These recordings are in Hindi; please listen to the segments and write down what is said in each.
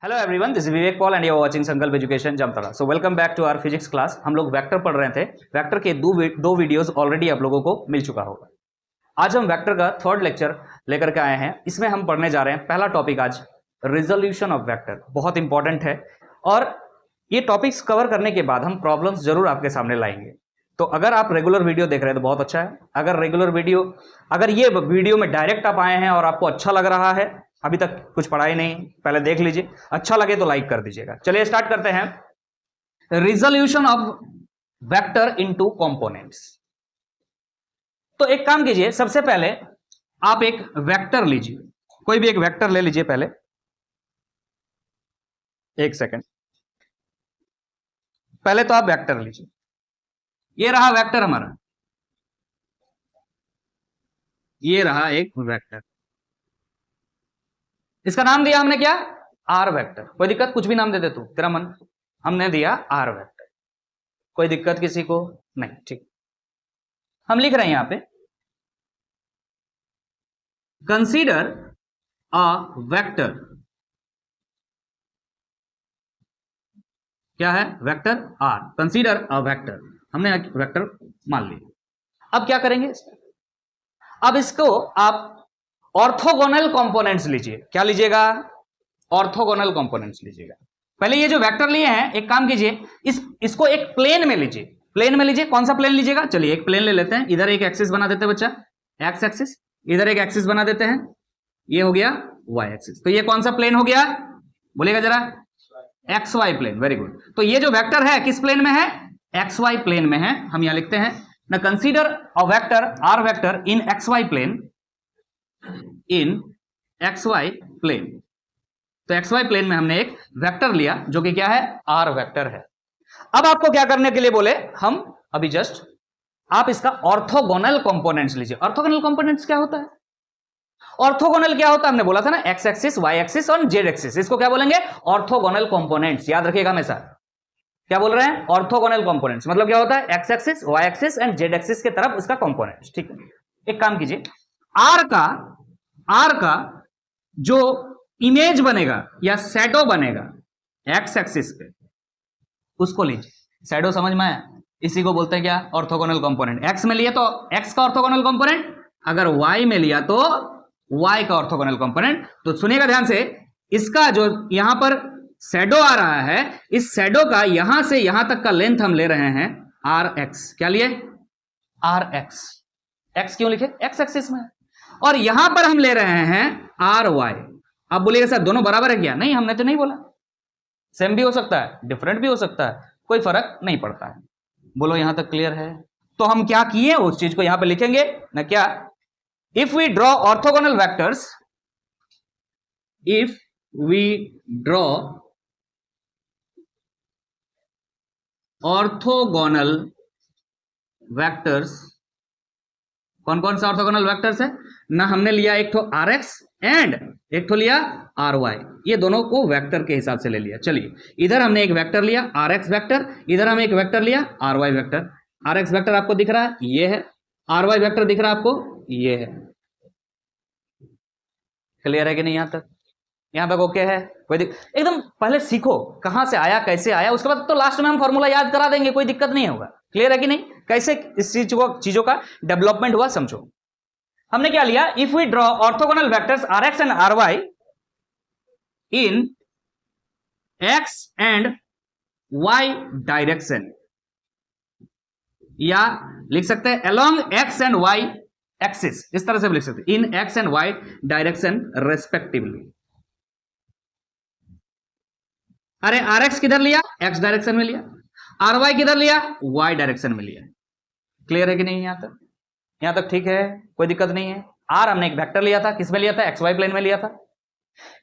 Hello everyone, this is Vivek Paul and you are watching Sankalp education Jamtara. So welcome back to our physics class. हम लोग वेक्टर पढ़ रहे थे। वेक्टर के दो वीडियोस ऑलरेडी आप लोगों को मिल चुका होगा। आज हम वेक्टर का थर्ड लेक्चर लेकर के आए हैं। इसमें हम पढ़ने जा रहे हैं पहला टॉपिक आज, रिजोल्यूशन ऑफ वेक्टर। बहुत इंपॉर्टेंट है और ये टॉपिक्स कवर करने के बाद हम प्रॉब्लम्स जरूर आपके सामने लाएंगे। तो अगर आप रेगुलर वीडियो देख रहे हैं तो बहुत अच्छा है। अगर ये वीडियो में डायरेक्ट आप आए हैं और आपको अच्छा लग रहा है, अभी तक कुछ पढ़ा ही नहीं, पहले देख लीजिए, अच्छा लगे तो लाइक कर दीजिएगा। चलिए स्टार्ट करते हैं। Resolution of vector into components. तो एक काम कीजिए, सबसे पहले आप एक वेक्टर लीजिए, कोई भी एक वेक्टर ले लीजिए। पहले एक सेकंड, पहले तो आप वेक्टर लीजिए। ये रहा वेक्टर हमारा, ये रहा एक वेक्टर। इसका नाम दिया हमने क्या? R vector. कोई दिक्कत? कुछ भी नाम दे दे तू, तेरा मन। हमने दिया आर वेक्टर, कोई दिक्कत किसी को नहीं? ठीक, हम लिख रहे हैं यहां पे, कंसीडर अ वेक्टर। क्या है? Vector R. Consider a vector, हमने वेक्टर मान लिया। अब क्या करेंगे? अब इसको आप ऑर्थोगोनल कंपोनेंट्स लीजिए। क्या लीजिएगा? ऑर्थोगोनल कंपोनेंट्स लीजिएगा। पहले ये जो वेक्टर लिए हैं, एक काम कीजिए, इसको एक प्लेन में लीजिए। प्लेन में लीजिए। कौन सा प्लेन लीजिएगा? चलिए एक प्लेन ले लेते हैं। इधर एक एक्सिस बना देते हैं बच्चा, एक्स एक्सिस। इधर एक एक्सिस बना देते हैं, ये हो गया वाई एक्सिस। तो ये कौन सा प्लेन हो गया? बोलिएगा जरा। X Y plane. Very good. तो ये जो वेक्टर है किस प्लेन में है? एक्स वाई प्लेन में है। हम यहां लिखते हैं ना, consider a vector R vector in X Y plane, in X Y plane. तो एक्स वाई प्लेन में हमने एक वेक्टर लिया जो कि क्या है? आर वेक्टर है। अब आपको क्या करने के लिए बोले हम, अभी जस्ट आप इसका ऑर्थोगोनल कंपोनेंट्स लीजिए। ऑर्थोगोनल कंपोनेंट्स क्या होता है? ऑर्थोगोनल क्या होता है? हमने बोला था ना, एक्स एक्सिस, वाई एक्सिस और जेड एक्सिस। इसको क्या बोलेंगे? Orthogonal components. याद रखिएगा हमेशा। क्या बोल रहे हैं? Orthogonal components. मतलब क्या होता है? X axis, Y axis and Z axis के तरफ उसका कंपोनेंट्स। ठीक है, एक काम कीजिए, आर का जो इमेज बनेगा या शैडो बनेगा एक्स एक्सिस पे, उसको लीजिए। शैडो समझ में आया? इसी को बोलते हैं क्या? Orthogonal component. एक्स में लिया तो एक्स का ऑर्थोगोनल कंपोनेंट, अगर वाई में लिया तो वाई का ऑर्थोगोनल कंपोनेंट। तो सुनिएगा ध्यान से, इसका जो यहां पर शैडो आ रहा है, इस शैडो का यहां से यहां तक का लेंथ हम ले रहे हैं आर एक्स। क्या लिए? Are x. एक्स क्यों लिखे? एक्स एक्सिस में। और यहां पर हम ले रहे हैं आर वाई। अब बोलिएगा सर दोनों बराबर है क्या? नहीं, हमने तो नहीं बोला। सेम भी हो सकता है, डिफरेंट भी हो सकता है, कोई फर्क नहीं पड़ता है। बोलो यहां तक क्लियर है? तो हम क्या किए उस चीज को यहां पे लिखेंगे ना। क्या? If we draw orthogonal vectors, if we draw orthogonal vectors, कौन कौन सा ऑर्थोगोनल वेक्टर्स है ना? हमने लिया एक ठो आर एक्स एंड एक ठो लिया आर वाई। ये दोनों को वेक्टर के हिसाब से ले लिया। चलिए, इधर हमने एक वेक्टर लिया आर एक्स वेक्टर, इधर हम एक वेक्टर लिया R Y vector. R X vector आपको दिख रहा है, ये है। आर वाई वेक्टर दिख रहा है आपको, ये है। क्लियर है कि नहीं? यहां तक ओके है? कोई एकदम पहले सीखो कहां से आया, कैसे आया, उसके बाद तो लास्ट में हम फॉर्मूला याद करा देंगे, कोई दिक्कत नहीं होगा। क्लियर है कि नहीं? कैसे इस चीजों का डेवलपमेंट हुआ समझो। हमने क्या लिया? If we draw orthogonal vectors r x and r y in x and y direction, या लिख सकते हैं along x and y axis, इस तरह से भी लिख सकते हैं, in x and y direction respectively. अरे आर एक्स किधर लिया? एक्स डायरेक्शन में लिया। आर वाई किधर लिया? वाई डायरेक्शन में लिया। क्लियर है कि नहीं? यहां तक ठीक है? कोई दिक्कत नहीं है? आर हमने एक वेक्टर लिया था, किस में लिया था? एक्स वाई प्लेन में लिया था।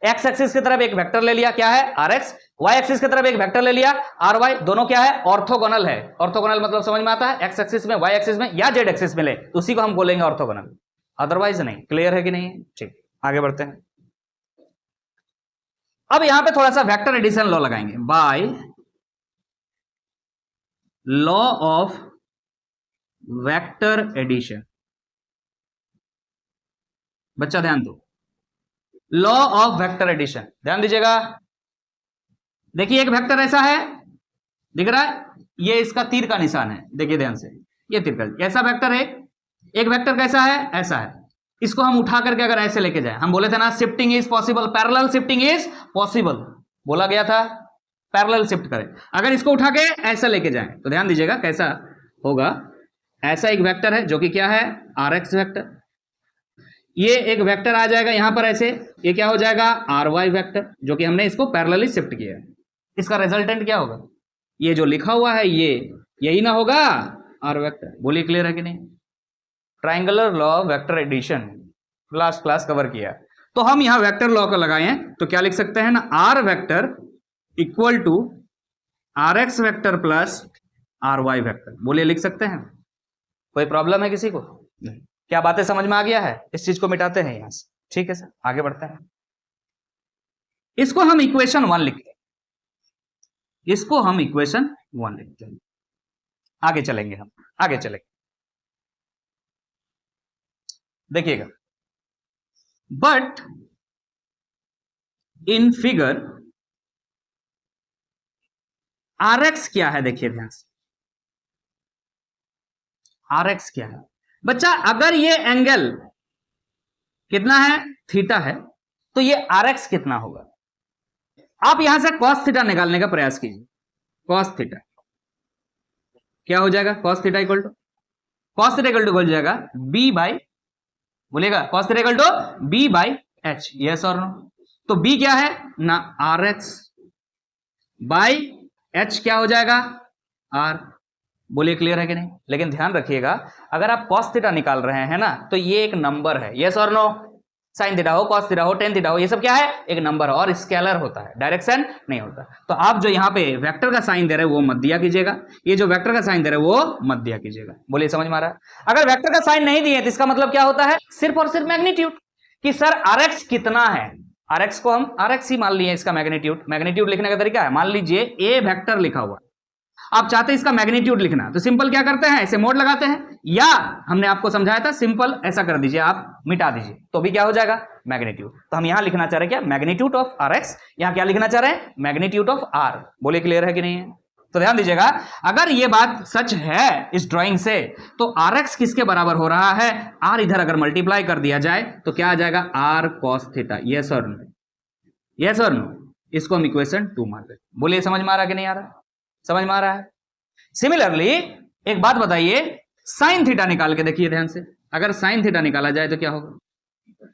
एक्स एक्सिस की तरफ एक वेक्टर ले लिया, क्या है? R X. वाई एक्सिस की तरफ एक वेक्टर ले लिया आर वाई। दोनों क्या है? ऑर्थोगोनल है। ऑर्थोगोनल मतलब समझ में आता है? एक्स एक्सिस में, वाई एक्सिस में या जेड एक्सिस में ले, तो उसी को हम बोलेंगे ऑर्थोगोनल, अदरवाइज नहीं। क्लियर है कि नहीं? ठीक, आगे बढ़ते हैं। अब यहां पे थोड़ा सा वेक्टर एडिशन लॉ लगाएंगे। By law of vector addition, बच्चा ध्यान दो, लॉ ऑफ वेक्टर एडिशन ध्यान दीजिएगा। देखिए एक वेक्टर ऐसा है, दिख रहा है, ये इसका तीर का निशान है, देखिए ध्यान से, ये तीर का, ऐसा वेक्टर है। एक वेक्टर कैसा है, ऐसा है। इसको हम उठा करके अगर ऐसे लेके जाए, हम बोले थे ना shifting is possible, parallel shifting is possible, बोला गया था पैरेलल शिफ्ट करें। अगर इसको उठा के ऐसा लेके जाएं तो ध्यान दीजिएगा कैसा होगा। ऐसा एक वेक्टर है जो कि क्या है, आर एक्स वेक्टर। ये एक वेक्टर आ जाएगा यहां पर ऐसे, ये क्या हो जाएगा, आर वाई वेक्टर, जो कि हमने इसको पैरेलली शिफ्ट किया है। इसका रिजल्टेंट क्या होगा, ये जो लिखा हुआ है ये यही ना होगा, आर वेक्टर। बोलिए क्लियर है कि नहीं। Triangular law of vector addition last class cover किया। तो हम यहां वेक्टर लॉ को लगाए हैं तो क्या लिख सकते हैं ना, R vector equal to R X vector plus R Y vector. बोलिए लिख सकते हैं। कोई प्रॉब्लम है किसी को? नहीं। क्या बातें समझ में आ गया है? इस चीज को मिटाते हैं यहां से, ठीक है सर, आगे बढ़ते हैं। इसको हम इक्वेशन 1 लिखते हैं, इसको हम इक्वेशन 1 लिखते हैं। आगे चलेंगे, हम आगे चलेंगे, देखिएगा। But in figure R X क्या है, देखिए ध्यान से, आर एक्स क्या है बच्चा। अगर ये एंगल कितना है, थीटा है, तो ये आर एक्स कितना होगा। आप यहां से कॉस थीटा निकालने का प्रयास कीजिए। कॉस थीटा क्या हो जाएगा, कॉस थीटा इक्वल टू हो जाएगा बी बाई, बोलिएगा cos theta equal to B by H, yes और नो। तो बी क्या है ना, आर एक्स बाई एच क्या हो जाएगा, आर। बोलिए क्लियर है कि नहीं। लेकिन ध्यान रखिएगा, अगर आप कॉस थीटा निकाल रहे हैं ना, तो ये एक नंबर है, यस और नो। साइन थीटा हो, कॉस थीटा हो, टेन थीटा हो, ये सब क्या है, एक नंबर है और स्केलर होता है, डायरेक्शन नहीं होता। तो आप जो यहाँ पे वेक्टर का साइन दे रहे हैं वो मत दिया कीजिएगा, ये जो वेक्टर का साइन दे रहे हैं वो मत दिया कीजिएगा। बोलिए समझ में आ रहा है। अगर वेक्टर का साइन नहीं दिए तो इसका मतलब क्या होता है, सिर्फ और सिर्फ मैग्नीट्यूड, कि सर आर एक्स कितना है। आर एक्स को हम आर एक्स ही मान लिए, इसका मैग्नीट्यूड। मैग्नीट्यूड लिखने का तरीका है, मान लीजिए ए वेक्टर लिखा हुआ, आप चाहते हैं इसका मैग्नीट्यूड लिखना, तो सिंपल क्या करते हैं, ऐसे मोड लगाते हैं, या हमने आपको समझाया था सिंपल ऐसा कर दीजिए, आप मिटा दीजिए, तो भी क्या हो जाएगा, मैग्नीट्यूड। तो हम यहां लिखना चाह रहे हैं क्या, मैग्नीट्यूड ऑफ आर एक्स। यहां क्या लिखना चाह रहे हैं, मैग्नीट्यूड ऑफ आर। बोले क्लियर है कि नहीं है। तो ध्यान दीजिएगा, अगर ये बात सच है इस ड्राइंग से, तो आर एक्स किसके बराबर हो रहा है, आर इधर अगर मल्टीप्लाई कर दिया जाए तो क्या आ जाएगा, आर कॉस थीटा। यस और नो, यस और नो। इसको हम इक्वेशन 2 मान लेते। बोलिए समझ में आ रहा कि नहीं आ रहा, समझ में आ रहा है। सिमिलरली एक बात बताइए, साइन थीटा निकाल के देखिए ध्यान से। अगर साइन थीटा निकाला जाए तो क्या होगा,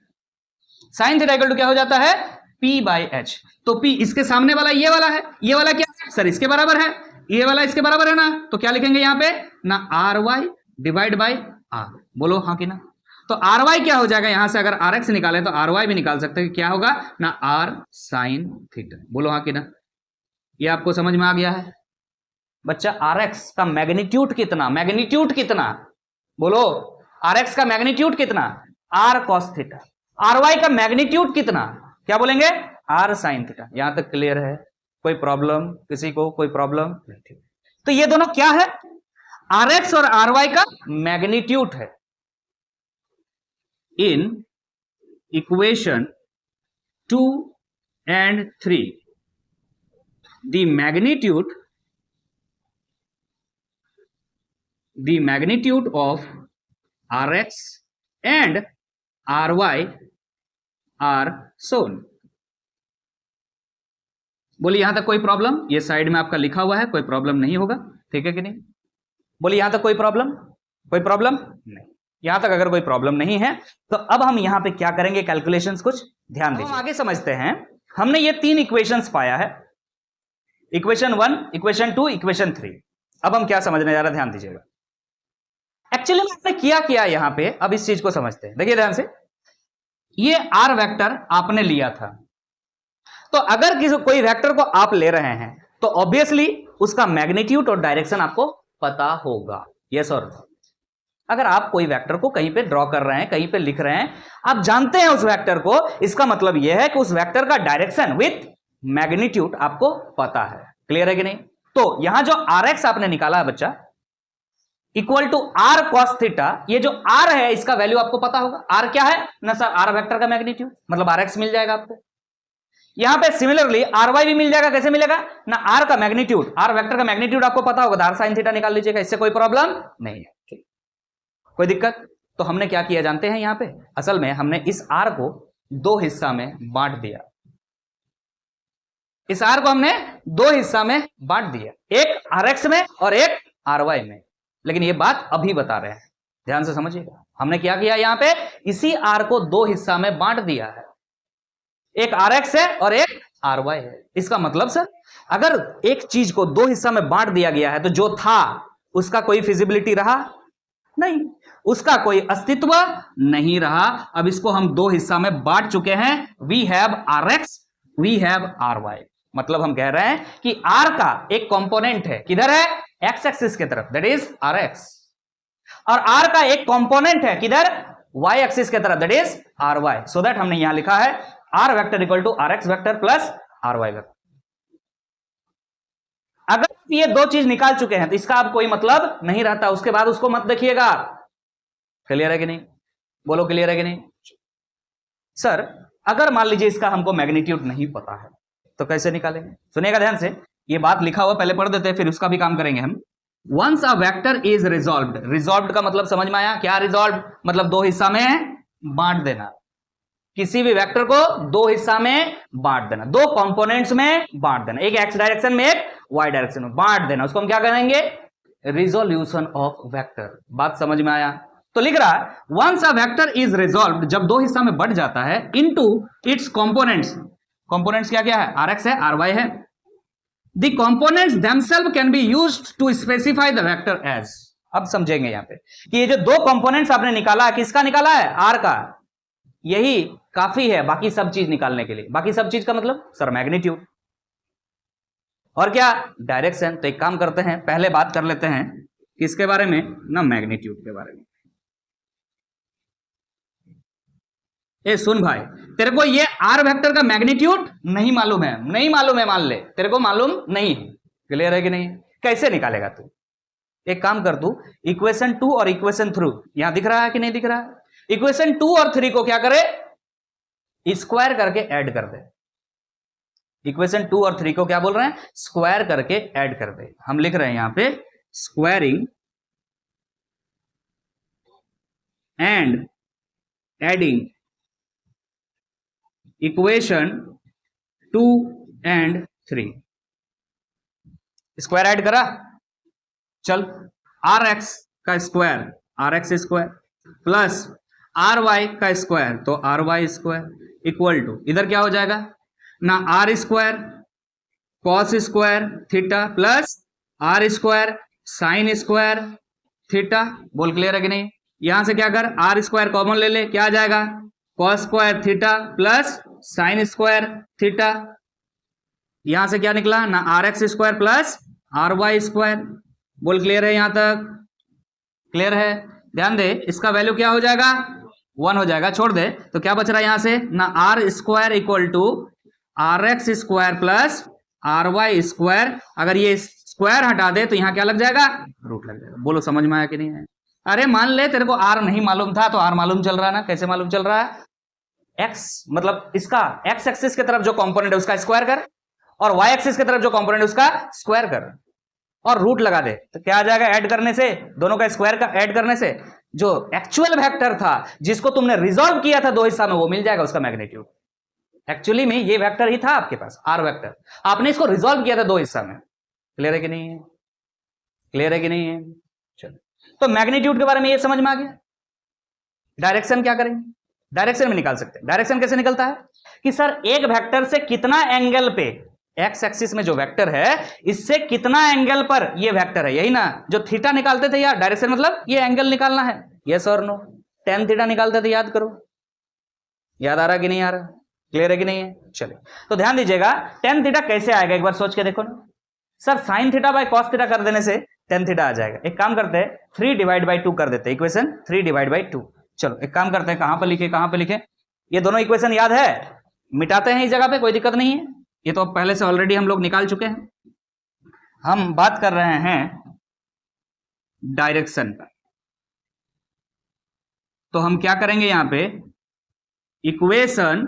साइन थीटा इक्वल टू क्या हो जाता है, पी बाई एच। तो पी इसके सामने वाला ये वाला है, ये वाला क्या है सर, इसके बराबर है, ये वाला इसके बराबर है ना, तो क्या लिखेंगे यहां पे ना, R Y divide by R. बोलो हाँ कि ना। तो आर वाई क्या हो जाएगा, यहां से अगर आर एक्स निकाले तो आर वाई भी निकाल सकते हैं, क्या होगा ना, आर साइन थीटा। बोलो हाँ कि ना। ये आपको समझ में आ गया है बच्चा। आर एक्स का मैग्नीट्यूड कितना, मैग्नीट्यूड कितना, बोलो आर एक्स का मैग्नीट्यूड कितना, R cos theta. R Y का मैग्नीट्यूड कितना, क्या बोलेंगे, आर साइन थीटा। यहां तक क्लियर है, कोई प्रॉब्लम किसी को, कोई प्रॉब्लम नहीं। तो ये दोनों क्या है, आर एक्स और आर वाई का मैग्नीट्यूड है। In equation 2 and 3 the magnitude of Rx and Ry are shown। बोलिए यहां तक कोई प्रॉब्लम, ये साइड में आपका लिखा हुआ है, कोई प्रॉब्लम नहीं होगा, ठीक है कि नहीं। बोलिए यहां तक कोई प्रॉब्लम, कोई प्रॉब्लम नहीं। यहां तक अगर कोई प्रॉब्लम नहीं है तो अब हम यहां पे क्या करेंगे, कैलकुलेशंस कुछ ध्यान दीजिए। आगे समझते हैं। हमने ये 3 इक्वेशंस पाया है, इक्वेशन 1, इक्वेशन 2, इक्वेशन 3। अब हम क्या समझने जा रहे हैं, ध्यान दीजिएगा। एक्चुअली में आपने किया यहां पे, अब इस चीज को समझते हैं। देखिए ध्यान से, ये आर वेक्टर आपने लिया था, तो अगर कोई वेक्टर को आप ले रहे हैं तो ऑब्वियसली उसका मैग्नीट्यूड और डायरेक्शन आपको पता होगा, यस और नो। अगर आप कोई वेक्टर को कहीं पे ड्रॉ कर रहे हैं, कहीं पे लिख रहे हैं, आप जानते हैं उस वेक्टर को, इसका मतलब यह है कि उस वेक्टर का डायरेक्शन विथ मैग्नीट्यूड आपको पता है। क्लियर है कि नहीं। तो यहां जो आर एक्स आपने निकाला है बच्चा, equal to R cos theta, ये जो आर है इसका वैल्यू आपको पता होगा। आर क्या है ना सर, आर वेक्टर का मैग्नीट्यूड, मतलब आर एक्स मिल जाएगा आपको। यहां पे सिमिलरली आर वाई भी मिल जाएगा। कैसे मिलेगा ना, आर का मैग्नीट्यूड, आर वेक्टर का मैग्नीट्यूड आपको पता होगा, आर साइन थीटा निकाल लीजिएगा, इससे कोई प्रॉब्लम नहीं है, कोई दिक्कत। तो हमने क्या किया जानते हैं, यहां पे असल में हमने इस आर को दो हिस्सा में बांट दिया, इस आर को हमने दो हिस्सा में बांट दिया, एक आर एक्स में और एक आर वाई में। लेकिन ये बात अभी बता रहे हैं, ध्यान से समझिएगा। हमने क्या किया यहां पे, इसी आर को दो हिस्सा में बांट दिया है, एक आर एक्स है और एक आर वाई है। इसका मतलब सर, अगर एक चीज को दो हिस्सा में बांट दिया गया है तो जो था उसका कोई फिजिबिलिटी रहा नहीं, उसका कोई अस्तित्व नहीं रहा। अब इसको हम दो हिस्सा में बांट चुके हैं, we have R X, we have R Y. मतलब हम कह रहे हैं कि आर का एक कंपोनेंट है, किधर है, एक्स एक्सिस की तरफ, दैट इज आर एक्स, और आर का एक कंपोनेंट है किधर, वाई एक्सिस की तरफ, that is R Y. So that हमने यहां लिखा है R vector equal to R X vector plus R Y vector. अगर ये दो चीज निकाल चुके हैं तो इसका अब कोई मतलब नहीं रहता, उसके बाद उसको मत देखिएगा। क्लियर है कि नहीं, बोलो क्लियर है कि नहीं। सर अगर मान लीजिए इसका हमको मैग्नीट्यूड नहीं पता है तो कैसे निकालेंगे, सुनिएगा ध्यान से, ये बात लिखा हुआ पहले पढ़ देते हैं, फिर उसका भी काम करेंगे हम। Once a vector is resolved, resolved का मतलब समझ में आया, क्या रिजॉल्व्ड मतलब दो हिस्सा में बांट देना, किसी भी वेक्टर को दो हिस्सा में बांट देना, दो कंपोनेंट्स में बांट देना, एक एक्स डायरेक्शन में एक वाई डायरेक्शन में बांट देना, उसको हम क्या करेंगे, रिजोल्यूशन ऑफ वेक्टर। बात समझ में आया। तो लिख रहा है once a vector is resolved, जब दो हिस्सा में बढ़ जाता है, इनटू इट्स कंपोनेंट्स, कंपोनेंट्स क्या क्या है, आर एक्स है आर वाई है, the components themselves can be used to specify the vector as. अब समझेंगे यहां पे कि ये जो दो कंपोनेंट्स आपने निकाला है, किसका निकाला है, आर का, यही काफी है बाकी सब चीज निकालने के लिए। बाकी सब चीज का मतलब सर मैग्नीट्यूड और क्या, डायरेक्शन। तो एक काम करते हैं, पहले बात कर लेते हैं किसके बारे में ना, मैग्नीट्यूड के बारे में। ए सुन भाई, तेरे को ये आर वेक्टर का मैग्नीट्यूड नहीं मालूम है, नहीं मालूम है, मान ले तेरे को मालूम नहीं है, क्लियर है कि नहीं, कैसे निकालेगा तू, एक काम कर, तू इक्वेशन 2 और इक्वेशन 3 यहां दिख रहा है कि नहीं दिख रहा है, इक्वेशन 2 और 3 को क्या करे, स्क्वायर करके ऐड कर दे। इक्वेशन 2 और 3 को क्या बोल रहे हैं, स्क्वायर करके ऐड कर दे। हम लिख रहे हैं यहां पे squaring and adding equation 2 and 3, square add करा, चल आर एक्स का square, R X square plus R Y का स्क्वायर, तो R Y square equal to, इधर क्या हो जाएगा ना, R square cos square theta plus R square sine square theta. बोल क्लियर है कि नहीं। यहां से क्या कर, आर स्क्वायर कॉमन ले ले, क्या आ जाएगा, cos square theta plus sine square theta. यहां से क्या निकला ना, R X square plus R Y square. बोल क्लियर है, यहां तक क्लियर है। ध्यान दे, इसका वैल्यू क्या हो जाएगा, 1 हो जाएगा, छोड़ दे। तो क्या बच रहा है यहां से ना, R square equal to R X square plus R Y square. अगर ये स्क्वायर हटा दे तो यहां क्या लग जाएगा, रूट लग जाएगा। बोलो समझ में आया कि नहीं है। अरे मान ले तेरे को आर नहीं मालूम था तो आर मालूम चल रहा है ना, कैसे मालूम चल रहा है, एक्स मतलब इसका एक्स एक्सिस की तरफ जो कंपोनेंट है उसका स्क्वायर कर, और वाई एक्सिस की तरफ जो कंपोनेंट है उसका स्क्वायर कर, और रूट लगा दे, तो क्या आ जाएगा, ऐड करने से, दोनों का स्क्वायर का ऐड करने से जो एक्चुअल वेक्टर था जिसको तुमने रिजॉल्व किया था दो हिस्सा में, वो मिल जाएगा उसका मैग्नीट्यूड। एक्चुअली में ये वेक्टर ही था आपके पास, आर वेक्टर, आपने इसको रिजॉल्व किया था दो हिस्सा में। क्लियर है कि नहीं है, क्लियर है कि नहीं है। चलो, तो मैग्नीट्यूड के बारे में ये समझ में आ गया। डायरेक्शन क्या करेंगे, डायरेक्शन में निकाल सकते हैं। डायरेक्शन कैसे निकलता है कि सर एक वेक्टर से कितना एंगल पे, एक्स एक्सिस में जो वेक्टर है इससे कितना एंगल पर ये वेक्टर है, यही ना जो थीटा निकालते थे यार, डायरेक्शन मतलब ये एंगल निकालना है, यस और नो। टेन थीटा निकालते थे, याद करो, याद आ रहा कि नहीं आ रहा, क्लियर है कि नहीं है। चलिए तो ध्यान दीजिएगा, टेन थीटा कैसे आएगा एक बार सोच के देखो ना। Sir sine theta by cos theta कर देने से टेन थीटा आ जाएगा। एक काम करते हैं 3 डिवाइड बाई 2 कर देते हैं, इक्वेशन 3 डिवाइड बाई 2। चलो एक काम करते हैं, कहां पर लिखे, कहां पर लिखे, ये दोनों इक्वेशन याद है, मिटाते हैं इस जगह पे, कोई दिक्कत नहीं है, ये तो पहले से ऑलरेडी हम लोग निकाल चुके हैं। हम बात कर रहे हैं डायरेक्शन का, तो हम क्या करेंगे यहां पे, इक्वेशन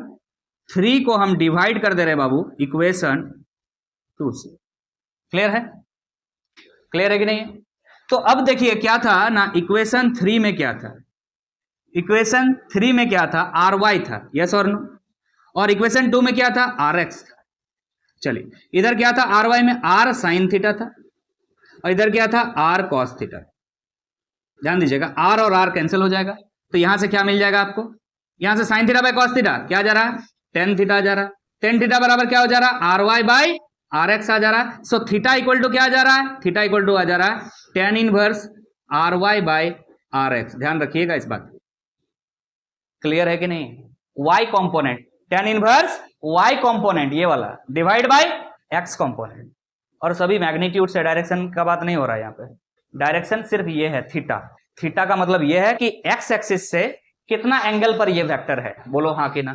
3 को हम डिवाइड कर दे रहे बाबू इक्वेशन 2 से। क्लियर है? क्लियर है कि नहीं? तो अब देखिए क्या था ना, इक्वेशन 3 में क्या था, इक्वेशन 3 में क्या था, आर वाई था, यस और नो, और इक्वेशन 2 में क्या था, आर एक्स था। चलिए इधर क्या था, आर वाई में आर साइन थीटा था, और इधर क्या था, आर कॉस थीटा। ध्यान दीजिएगा, आर और आर कैंसिल हो जाएगा, तो यहां से क्या मिल जाएगा आपको, यहां से sine theta by cos theta क्या जा रहा है, टेन थीटा जा रहा है। टेन थीटा बराबर क्या हो जा रहा है, R Y by are x आ जा रहा है। सो थीटा इक्वल टू क्या आ जा रहा है, थीटा इक्वल टू आ जा रहा है tan inverse R Y by are X. ध्यान रखिएगा इस बात। क्लियर है कि नहीं? Y component tan inverse Y component ये वाला डिवाइड बाय एक्स कॉम्पोनेंट, और सभी मैग्नीट्यूड से, डायरेक्शन का बात नहीं हो रहा है यहाँ पे, डायरेक्शन सिर्फ ये है थीटा। थीटा का मतलब ये है कि एक्स एक्सिस से कितना एंगल पर ये वेक्टर है, बोलो हाँ कि ना।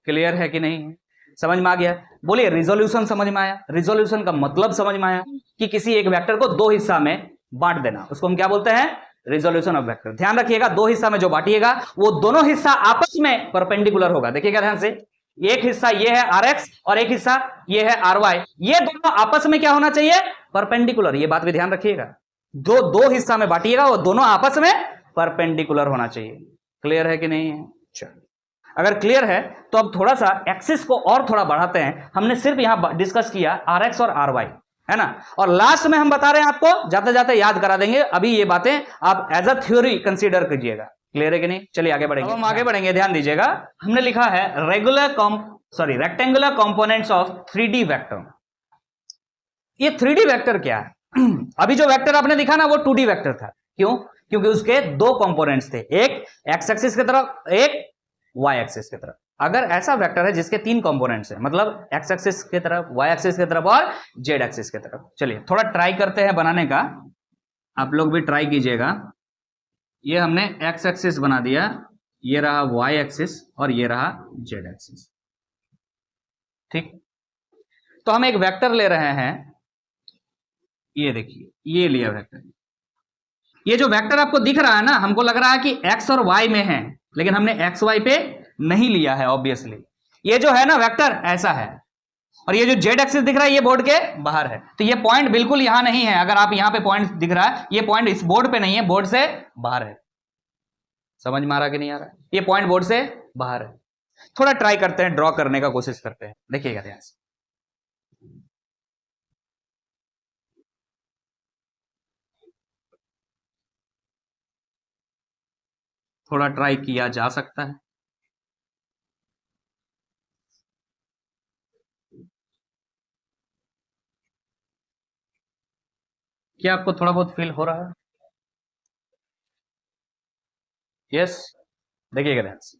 क्लियर है कि नहीं? समझ में आ गया? बोलिए रिजोल्यूशन समझ में आया? रिजोल्यूशन का मतलब समझ में आया कि किसी एक वेक्टर को दो हिस्सा में बांट देना, उसको हम क्या बोलते हैं, रिजोल्यूशन ऑफ वेक्टर। ध्यान रखिएगा, दो हिस्सा में जो बांटिएगा वो दोनों हिस्सा आपस में परपेंडिकुलर होगा। देखिएगा ध्यान से, एक हिस्सा ये है आर एक्स और एक हिस्सा ये है आर वाई, ये दोनों आपस में क्या होना चाहिए, परपेंडिकुलर। ये बात भी ध्यान रखिएगा, दो हिस्सा में बांटिएगा वो दोनों आपस में परपेंडिकुलर होना चाहिए। क्लियर है कि नहीं है? चलो अगर क्लियर है तो अब थोड़ा सा एक्सिस को और थोड़ा बढ़ाते हैं। हमने सिर्फ यहां डिस्कस किया आर एक्स और आर वाई, है ना, और लास्ट में हम बता रहे हैं आपको, जाते जाते याद करा देंगे, अभी ये बातें आप एज अ थ्योरी कंसीडर कीजिएगा। क्लियर है कि नहीं? चलिए आगे बढ़ेंगे। हम आगे बढ़ेंगे, ध्यान दीजिएगा, हमने लिखा है rectangular components of 3D vector. ये 3D वेक्टर क्या है? अभी जो वेक्टर आपने दिखा ना वो 2D वेक्टर था। क्यों? क्योंकि उसके दो कंपोनेंट्स थे, एक एक्स एक्सिस की तरफ, एक वाई एक्सिस की तरफ। अगर ऐसा वेक्टर है जिसके तीन कंपोनेंट्स हैं, मतलब एक्स एक्सिस की तरफ, वाई एक्सिस की तरफ और जेड एक्सिस की तरफ। चलिए थोड़ा ट्राई करते हैं बनाने का, आप लोग भी ट्राई कीजिएगा। ये हमने एक्स एक्सिस बना दिया, ये रहा वाई एक्सिस और ये रहा जेड एक्सिस। ठीक, तो हम एक वेक्टर ले रहे हैं, ये देखिए ये लिया वेक्टर। ये जो वेक्टर आपको दिख रहा है ना, हमको लग रहा है कि एक्स और वाई में है, लेकिन हमने एक्स वाई पे नहीं लिया है ऑब्वियसली। ये जो है ना वेक्टर ऐसा है, और ये जो जेड एक्सिस दिख रहा है ये बोर्ड के बाहर है, तो ये पॉइंट बिल्कुल यहां नहीं है। अगर आप यहां पे पॉइंट दिख रहा है, ये पॉइंट इस बोर्ड पे नहीं है, बोर्ड से बाहर है। समझ में आ रहा कि नहीं आ रहा? ये पॉइंट बोर्ड से बाहर है। थोड़ा ट्राई करते हैं, ड्रॉ करने का कोशिश करते हैं, देखिएगा ध्यान से। थोड़ा ट्राई किया जा सकता है। क्या आपको थोड़ा बहुत फील हो रहा है? यस, देखिएगा ध्यान से।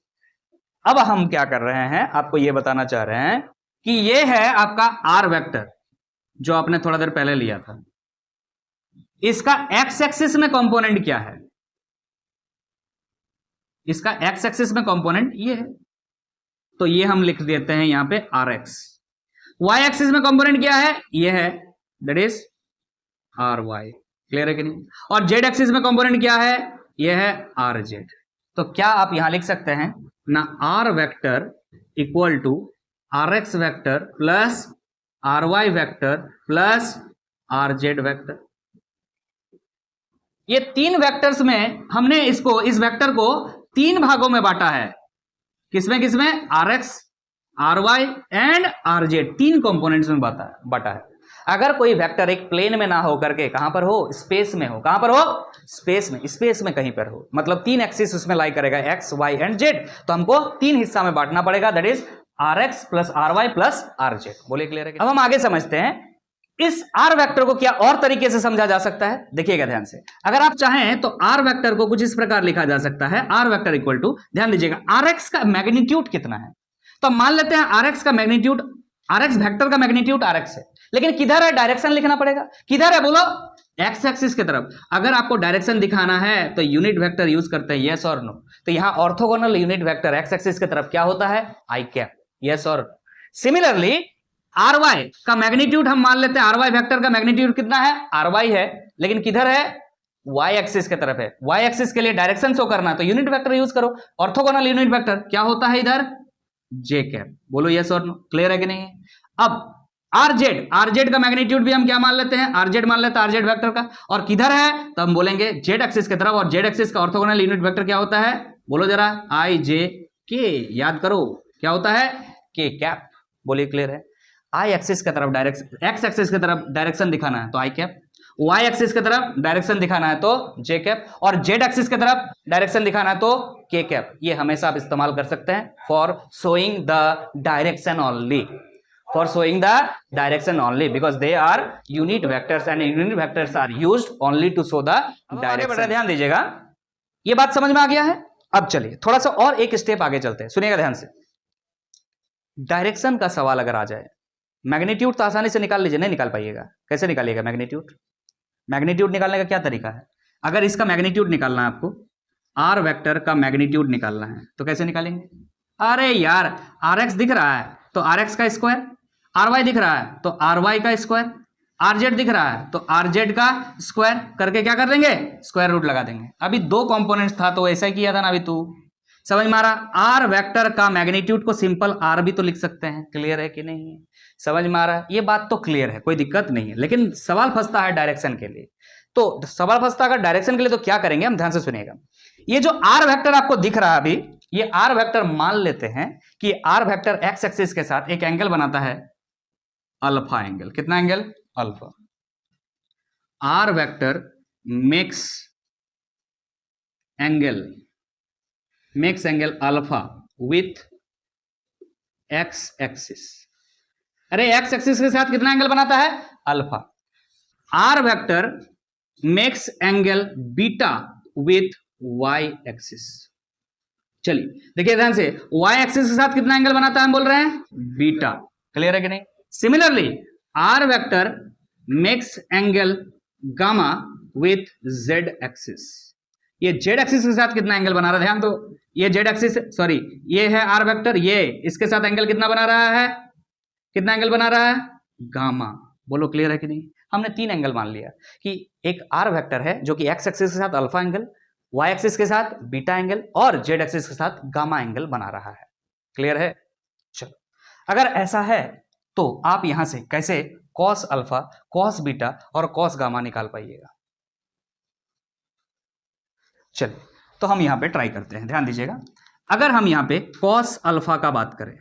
अब हम क्या कर रहे हैं, आपको यह बताना चाह रहे हैं कि यह है आपका आर वेक्टर जो आपने थोड़ा देर पहले लिया था। इसका एक्स एक्सिस में कंपोनेंट क्या है? इसका एक्स एक्सिस में कंपोनेंट ये है, तो ये हम लिख देते हैं यहां पे आर एक्स। वाई एक्सिस में कंपोनेंट क्या है? ये है, that is R Y. Clear है कि नहीं? और जेड एक्सिस में कंपोनेंट क्या है? ये है आर जेड। तो क्या आप यहां लिख सकते हैं ना, R vector equal to R X vector plus R Y vector plus R Z vector. ये तीन वेक्टर्स में हमने इस वेक्टर को तीन भागों में बांटा है। किसमें किसमें? R X, R Y and R Z, तीन कंपोनेंट्स में बांटा है। अगर कोई वेक्टर एक प्लेन में ना हो करके कहां पर हो, स्पेस में हो। कहां पर हो? स्पेस में। स्पेस में कहीं पर हो, मतलब तीन एक्सिस उसमें लाई करेगा, एक्स वाई एंड जेड, तो हमको तीन हिस्सा में बांटना पड़ेगा, that is R X plus R Y plus R Z. बोलिए क्लियर है? अब हम आगे समझते हैं इस आर वेक्टर को क्या और तरीके से समझा जा सकता है। देखिएगा ध्यान से, अगर आप चाहें तो आर वेक्टर को कुछ इस प्रकार लिखा जा सकता है, आर वेक्टर इक्वल टू, ध्यान दीजिएगा, आर एक्स का मैग्नीट्यूड कितना है। तो मान लेते हैं आर एक्स का मैग्नीट्यूड, आर एक्स वेक्टर का मैग्नीट्यूड आर एक्स है, लेकिन किधर है, डायरेक्शन लिखना पड़ेगा। किधर है बोलो? एक्स एक्सिस की तरफ। अगर आपको डायरेक्शन दिखाना है तो यूनिट वेक्टर यूज करते हैं, यस और नो। तो यहां orthogonal unit vector x axis की तरफ क्या होता है? आई कैप, यस और नो। सिमिलरली आर वाई का मैग्नीट्यूड हम मान लेते हैं, आर वाई वेक्टर का मैग्नीट्यूड कितना है? आर वाई है, लेकिन किधर है? वाई एक्सिस की तरफ है। वाई एक्सिस के लिए डायरेक्शन शो करना है तो यूनिट वेक्टर यूज करो। ऑर्थोगोनल यूनिट वेक्टर क्या होता है इधर? जे कैप। बोलो यस और नो, क्लियर है कि नहीं? अब आरजेड का मैग्नीट्यूड भी हम क्या मान लेते हैं? आरजेड मान लेते हैं, आरजेड वेक्टर का। और किधर है? तो हम बोलेंगे जेड एक्सिस की तरफ, और जेड एक्सिस का ऑर्थोगोनल यूनिट वेक्टर क्या होता है? बोलो जरा, आई जे के। याद करो क्या होता है? के कैप। बोलिए क्लियर है? आई एक्सिस की तरफ डायरेक्शन, एक्स एक्सिस की तरफ डायरेक्शन दिखाना है तो आई कैप, वाई एक्सिस की तरफ डायरेक्शन दिखाना है तो जे कैप, और जेड एक्सिस की तरफ डायरेक्शन दिखाना है तो के कैप। ये हमेशा आप इस्तेमाल कर सकते हैं for showing the direction only, for showing the direction only, because they are unit vectors and unit vectors are used only to show the direction। ध्यान दीजिएगा, ये बात समझ में आ गया है? अब चलिए थोड़ा सा और एक स्टेप आगे चलते हैं, सुनिएगा ध्यान से। डायरेक्शन का सवाल अगर आ जाए, मैग्नीट्यूड तो आसानी से निकाल लीजिए, नहीं निकाल पाइएगा। कैसे निकालिएगा मैग्नीट्यूड? मैग्नीट्यूड निकालने का क्या तरीका है? अगर इसका मैग्नीट्यूड निकालना है आपको, आर वेक्टर का मैग्नीट्यूड निकालना है, तो कैसे निकालेंगे? अरे यार, आर एक्स दिख रहा है तो आर एक्स का स्क्वायर, आर वाई दिख रहा है तो आर वाई का स्क्वायर, आर जेड दिख रहा है तो आर जेड का स्क्वायर करके क्या कर देंगे? स्क्वायर रूट लगा देंगे। अभी दो कंपोनेंट्स था तो ऐसा ही किया था ना, अभी तू समझ में आ रहा? आर वेक्टर का मैग्नीट्यूड को सिंपल आर भी तो लिख सकते हैं। क्लियर है कि नहीं? समझ में आ रहा है? ये बात तो क्लियर है, कोई दिक्कत नहीं है, लेकिन सवाल फंसता है डायरेक्शन के लिए। तो सवाल फंसता अगर डायरेक्शन के लिए तो क्या करेंगे हम, ध्यान से सुनिएगा। ये जो आर वेक्टर आपको दिख रहा है अभी, ये आर वेक्टर मान लेते हैं कि आर वेक्टर एक्स एक्सिस के साथ एक एंगल बनाता है अल्फा एंगल। कितना angle? Alpha. R vector makes angle alpha with X axis. अरे एक्स एक्सिस के साथ कितना एंगल बनाता है? Alpha. R vector makes angle beta with Y axis. चलिए देखिए ध्यान से, वाई एक्सिस के साथ कितना एंगल बनाता है? हम बोल रहे हैं बीटा। क्लियर है कि नहीं? Similarly R vector makes angle gamma with Z axis. ये जेड एक्सिस के साथ कितना एंगल बना रहा है? ध्यान दो, ये जेड एक्सिस, सॉरी ये है आर वेक्टर, ये इसके साथ एंगल कितना बना रहा है? कितना एंगल बना रहा है? गामा। बोलो क्लियर है कि नहीं? हमने तीन एंगल मान लिया कि एक आर वेक्टर है जो कि एक्स एक्सिस के साथ अल्फा एंगल, वाई एक्सिस के साथ बीटा एंगल, और जेड एक्सिस के साथ गामा एंगल बना रहा है। क्लियर है? चलो, अगर ऐसा है तो आप यहां से कैसे कॉस अल्फा, कॉस बीटा और कॉस गामा निकाल पाइएगा? चलिए तो हम यहां पे ट्राई करते हैं, ध्यान दीजिएगा। अगर हम यहां पे कॉस अल्फा का बात करें,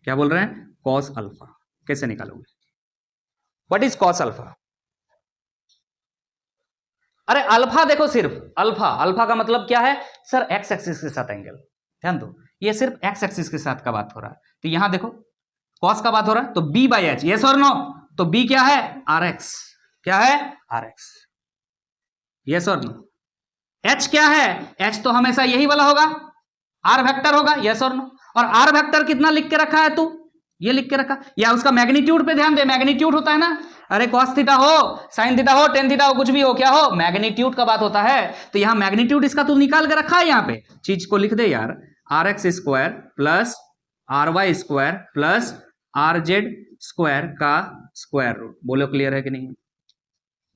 क्या बोल रहे हैं? Cos alpha. कैसे निकालोगे? What is cos alpha? अरे अल्फा देखो, सिर्फ अल्फा, अल्फा का मतलब क्या है सर? एक्स एक्सिस के साथ एंगल। ध्यान दो, ये सिर्फ एक्स एक्सिस के साथ का बात हो रहा है, तो यहां देखो कॉस का बात हो रहा है तो बी बाई एच, यस और नो? तो बी क्या है? R X. क्या है? R X. यस और नो? एच क्या है? एच तो हमेशा यही वाला होगा, आर वेक्टर होगा। यस और नो? और आर वेक्टर कितना लिख के रखा है तू? ये लिख के रखा, या उसका मैग्नीट्यूड पे ध्यान दे, मैग्नीट्यूड होता है ना। अरे कॉस थीटा हो, साइन थीटा हो, टेन थीटा हो, कुछ भी हो, क्या हो? मैग्नीट्यूड का बात होता है। तो यहां मैग्नीट्यूड इसका तू निकाल के रखा है, यहां पे चीज को लिख दे यार, R X square plus R Y square plus R Z square का स्क्वायर रूट। बोलो क्लियर है कि नहीं?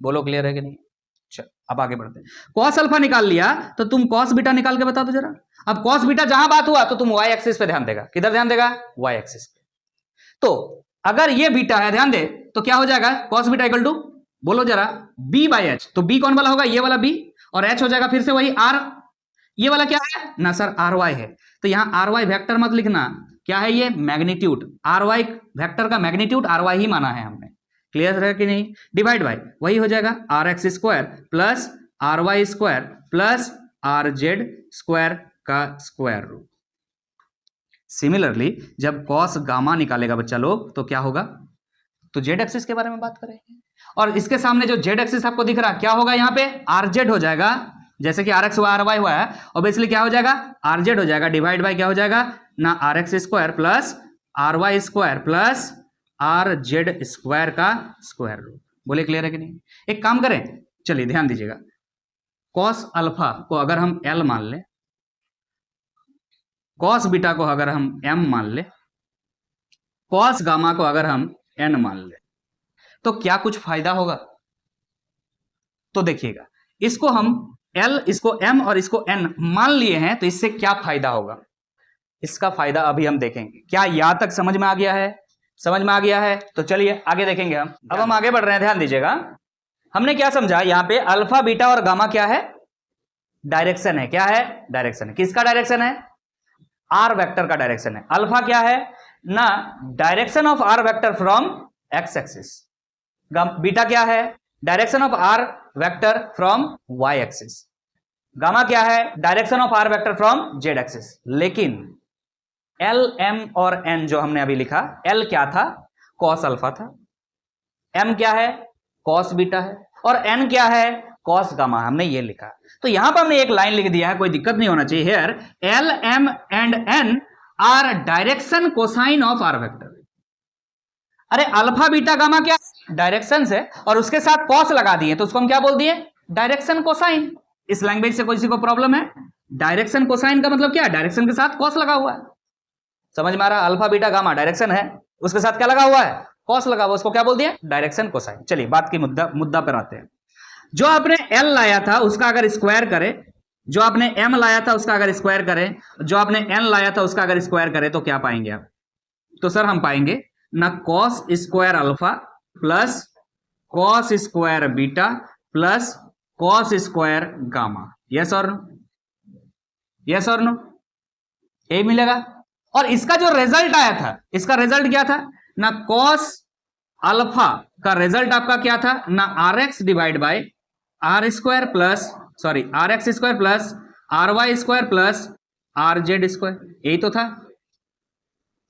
बोलो क्लियर है कि नहीं? चल अब आगे बढ़ते हैं। कॉस अल्फा निकाल लिया तो तुम कॉस बीटा निकाल के बता दो जरा। अब कॉस बीटा जहां बात हुआ तो तुम वाई एक्सिस पे ध्यान देगा। किधर ध्यान देगा? वाई एक्सिस पे। तो अगर ये बीटा है, ध्यान दे, तो क्या हो जाएगा? कॉस बीटा इक्वल टू, बोलो जरा, बी बाई एच। तो बी कौन वाला होगा? ये वाला बी, और एच हो जाएगा फिर से वही आर। ये वाला क्या है ना सर? आर वाई है। तो यहां आर वाई वेक्टर मत लिखना, क्या है ये? मैग्नीट्यूड। आर वाई वेक्टर का मैग्नीट्यूड आर वाई ही माना है हमने। क्लियर है कि नहीं? डिवाइड बाई वही हो जाएगा R X square plus R Y square plus R Z square का स्क्वायर रूट। सिमिलरली जब कॉस गामा निकालेगा बच्चा लोग तो क्या होगा? तो जेड एक्सिस के बारे में बात करेंगे, और इसके सामने जो जेड एक्सिस आपको दिख रहा है क्या होगा? यहाँ पे आर जेड हो जाएगा, जैसे कि आर एक्स हुआ आर वाई हुआ है, ऑब्वियसली क्या हो जाएगा? आर जेड हो जाएगा, डिवाइड बाई क्या हो जाएगा ना, R X square plus R Y square plus R Z square का स्क्वायर रूट। बोले क्लियर है कि नहीं? एक काम करें, चलिए ध्यान दीजिएगा, कॉस अल्फा को अगर हम एल मान ले, कॉस बीटा को अगर हम एम मान ले, कॉस गामा को अगर हम एन मान ले, तो क्या कुछ फायदा होगा? तो देखिएगा, इसको हम एल, इसको एम और इसको एन मान लिए हैं, तो इससे क्या फायदा होगा? इसका फायदा अभी हम देखेंगे। क्या यहां तक समझ में आ गया है? समझ में आ गया है तो चलिए आगे देखेंगे हम। अब हम आगे बढ़ रहे हैं, ध्यान दीजिएगा। हमने क्या समझा यहां पे, अल्फा बीटा और गामा क्या है? डायरेक्शन है। क्या है? डायरेक्शन है। किसका डायरेक्शन है? आर वेक्टर का डायरेक्शन है। अल्फा क्या है ना? Direction of R vector from X axis. Beta क्या है? Direction of R vector from Y axis. Gamma क्या है? Direction of R vector from Z axis. लेकिन एल एम और एन जो हमने अभी लिखा, एल क्या था? कॉस अल्फा था। एम क्या है? कॉस बीटा है। और एन क्या है? Cos gamma. हमने ये लिखा। तो यहां पर हमने एक लाइन लिख दिया है, कोई दिक्कत नहीं होना चाहिए। Here L M and N are direction cosine of R vector. अरे अल्फा बीटा गामा क्या? डायरेक्शन है, और उसके साथ कॉस लगा दिए तो उसको हम क्या बोल दिए? Direction cosine. इस लैंग्वेज से किसी को प्रॉब्लम है? डायरेक्शन कोसाइन का मतलब क्या है? डायरेक्शन के साथ कॉस लगा हुआ है। समझ में आ रहा? अल्फा बीटा गामा डायरेक्शन है, उसके साथ क्या लगा हुआ है? कॉस लगा हुआ। उसको क्या बोल दिया? Direction cosine. चलिए बात की मुद्दा पर आते हैं। जो आपने एल लाया था उसका अगर स्क्वायर करें, जो आपने एम लाया था उसका अगर स्क्वायर करें, जो आपने एन लाया था उसका अगर स्क्वायर करें तो क्या पाएंगे आप? तो सर हम पाएंगे ना cos square alpha plus cos square beta plus cos square gamma. Yes और नो? यस और नो? यही मिलेगा। और इसका जो रिजल्ट आया था, इसका रिजल्ट क्या था? ना कॉस अल्फा का रिजल्ट आपका क्या था? ना R X divide by R square plus, sorry, R X square plus R Y square plus R Z square. यही तो था।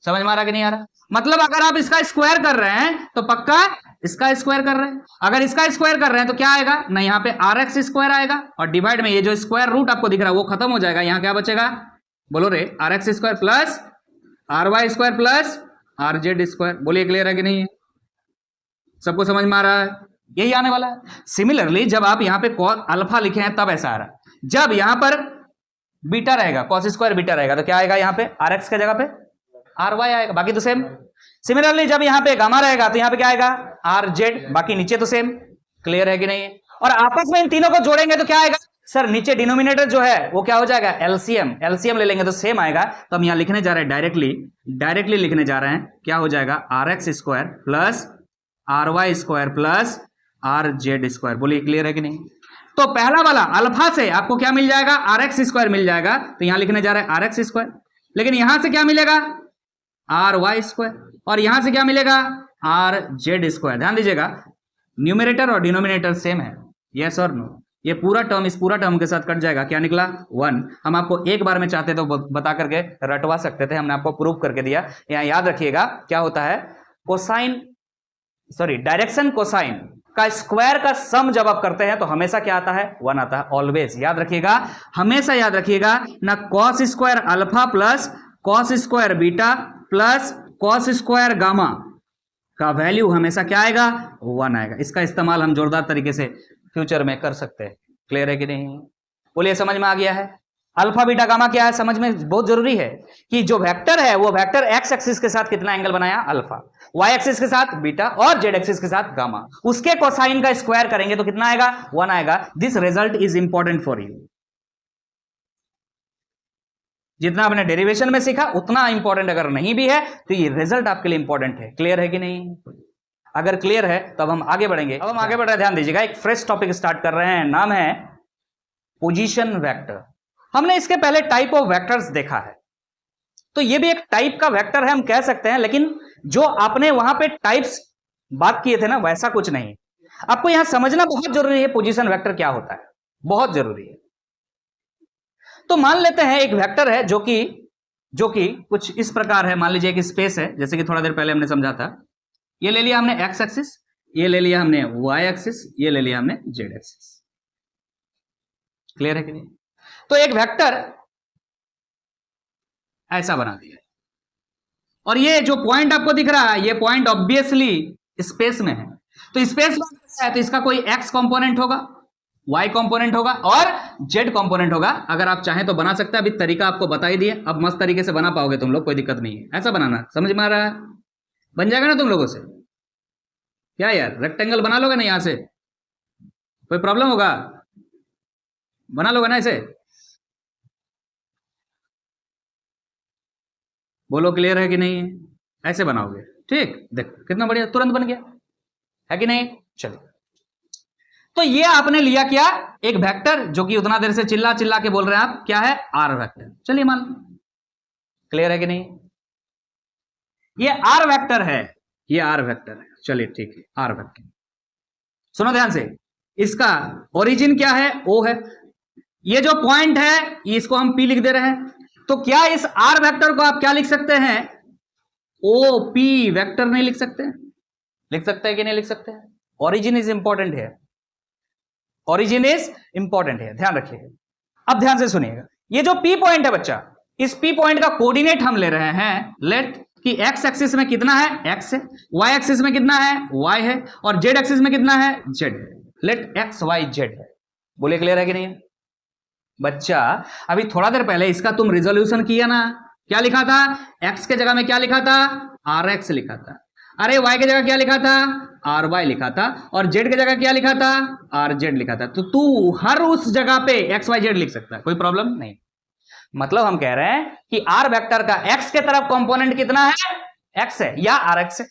समझ में आ रहा कि नहीं आ रहा? मतलब अगर आप इसका स्क्वायर कर रहे हैं तो पक्का इसका स्क्वायर कर रहे हैं। अगर इसका स्क्वायर कर रहे हैं तो क्या आएगा ना? यहां पे आर एक्स स्क्वायर आएगा, और डिवाइड में ये जो स्क्वायर रूट आपको दिख रहा है वो खत्म हो जाएगा। यहां क्या बचेगा? बोलो रे, R X square plus R Y square plus R Z square. बोलिए क्लियर है कि नहीं है? सबको समझ में आ रहा है? यही आने वाला है। सिमिलरली जब आप यहां पे अल्फा लिखे हैं तब ऐसा आ रहा है। जब यहां पर बीटा रहेगा, कॉस स्क्वायर बीटा रहेगा तो क्या आएगा? यहां पे आर एक्स के जगह पे आर वाई आएगा, बाकी तो सेम। सिमिलरली जब यहां पे गामा रहेगा तो यहां पे क्या आएगा? आर जेड, बाकी नीचे तो सेम। क्लियर है कि नहीं है? और आपस में इन तीनों को जोड़ेंगे तो क्या आएगा? सर नीचे डिनोमिनेटर जो है वो क्या हो जाएगा? एलसीएम। एलसीएम ले लेंगे तो सेम आएगा। तो हम यहां लिखने जा रहे हैं डायरेक्टली लिखने जा रहे हैं। क्या हो जाएगा? R X square plus R Y square plus R Z square. बोलिए क्लियर है कि नहीं? तो पहला वाला अल्फा से आपको क्या मिल जाएगा? आर एक्स स्क्वायर मिल जाएगा, तो यहां लिखने जा रहे हैं आर एक्स स्क्वायर। लेकिन यहां से क्या मिलेगा? R Y square. और यहां से क्या मिलेगा? R Z square. ध्यान दीजिएगा, न्यूमरेटर और डिनोमिनेटर सेम है। यस और नो? ये पूरा टर्म इस पूरा टर्म के साथ कट जाएगा। क्या निकला? 1। हम आपको एक बार में चाहते तो बता करके रटवा सकते थे, हमने आपको प्रूव करके दिया। यहां याद रखिएगा क्या होता है? कोसाइन, सॉरी, डायरेक्शन कोसाइन का स्क्वायर का सम जब आप करते हैं तो हमेशा क्या आता है? 1 आता है। ऑलवेज याद रखिएगा, हमेशा याद रखिएगा ना cos square alpha plus cos square beta plus cos square gamma का वैल्यू हमेशा क्या आएगा? 1 आएगा। इसका इस्तेमाल हम जोरदार तरीके से फ्यूचर में कर सकते हैं। क्लियर है कि नहीं? बोलिए समझ में आ गया है? अल्फा बीटा गामा क्या है समझ में बहुत जरूरी है कि जो वेक्टर है वो वेक्टर एक्स एक्सिस के साथ कितना एंगल बनाया? अल्फा, वाई एक्सिस के साथ बीटा और जेड एक्सिस के साथ गामा। उसके कोसाइन का स्क्वायर करेंगे तो कितना आएगा? 1 आएगा। This result is important for you. जितना आपने डेरिवेशन में सीखा उतना इंपॉर्टेंट अगर नहीं भी है तो ये रिजल्ट आपके लिए इंपॉर्टेंट है। क्लियर है कि नहीं? अगर क्लियर है तो अब हम आगे बढ़ेंगे। अब हम आगे बढ़ रहे हैं, ध्यान दीजिएगा, एक फ्रेश टॉपिक स्टार्ट कर रहे हैं, नाम है पोजीशन वेक्टर। हमने इसके पहले टाइप ऑफ वेक्टर्स देखा है, तो ये भी एक टाइप का वेक्टर है हम कह सकते हैं, लेकिन जो आपने वहां पे टाइप्स बात किए थे ना वैसा कुछ नहीं। आपको यहां समझना बहुत जरूरी है पोजीशन वेक्टर क्या होता है, बहुत जरूरी है। तो मान लेते हैं एक वेक्टर है जो कि कुछ इस प्रकार है। मान लीजिए एक स्पेस है, जैसे कि थोड़ा देर पहले हमने समझा था। ये ले लिया हमने एक्स एक्सिस, ये ले लिया हमने वाई एक्सिस, ये ले लिया हमने जेड एक्सिस। क्लियर है कि नहीं? तो एक वेक्टर ऐसा बना दिया, और ये जो पॉइंट आपको दिख रहा है ये पॉइंट ऑब्वियसली स्पेस में है। तो स्पेस में है तो इसका कोई एक्स कंपोनेंट होगा, वाई कंपोनेंट होगा और जेड कंपोनेंट होगा। अगर आप चाहें तो बना सकते हैं, अभी तरीका आपको बता ही दिए, अब मस्त तरीके से बना पाओगे तुम लोग, कोई दिक्कत नहीं है। ऐसा बनाना समझ में आ रहा है? बन जाएगा ना तुम लोगों से? क्या यार, रेक्टेंगल बना लोगे ना यहां से? कोई प्रॉब्लम होगा? बना लोगे ना इसे? बोलो क्लियर है कि नहीं है? ऐसे बनाओगे, ठीक, देखो कितना बढ़िया, तुरंत बन गया, है कि नहीं? चलिए, तो ये आपने लिया क्या, एक वेक्टर, जो कि उतना देर से चिल्ला चिल्ला के बोल रहे हैं आप, क्या है, आर वेक्टर। चलिए मान लो, क्लियर है कि नहीं? ये आर वेक्टर है, ये आर वेक्टर है, चलिए ठीक है, आर वेक्टर। सुनो ध्यान से, इसका ओरिजिन क्या है, ओ है, ये जो पॉइंट है इसको हम पी लिख दे रहे हैं, तो क्या इस आर वेक्टर को आप क्या लिख सकते हैं, ओ पी वेक्टर नहीं लिख सकते? लिख सकते हैं कि नहीं लिख सकते हैं? ओरिजिन इज इंपॉर्टेंट है, ओरिजिन इज इंपॉर्टेंट है, ध्यान रखिएगा। अब ध्यान से सुनिएगा, ये जो पी पॉइंट है बच्चा, इस पी पॉइंट का कोऑर्डिनेट हम ले रहे हैं, लेट कि एक्स एक्सिस में कितना है, एक्स है, वाई एक्सिस में कितना है, वाई है, और जेड एक्सिस में कितना है, जेड है, लेट एक्स वाई जेड है। बोले क्लियर है कि नहीं बच्चा? अभी थोड़ा देर पहले इसका तुम रिजोल्यूशन किया ना, क्या लिखा था, एक्स के जगह में क्या लिखा था, आर एक्स लिखा था, अरे वाई की जगह क्या लिखा था, आर वाई लिखा था, और जेड की जगह क्या लिखा था, आर जेड लिखा था। तो तू हर उस जगह पे एक्स वाई जेड लिख सकता है, कोई प्रॉब्लम नहीं। मतलब हम कह रहे हैं कि आर वेक्टर का एक्स के तरफ कंपोनेंट कितना है, एक्स है या आर एक्स है,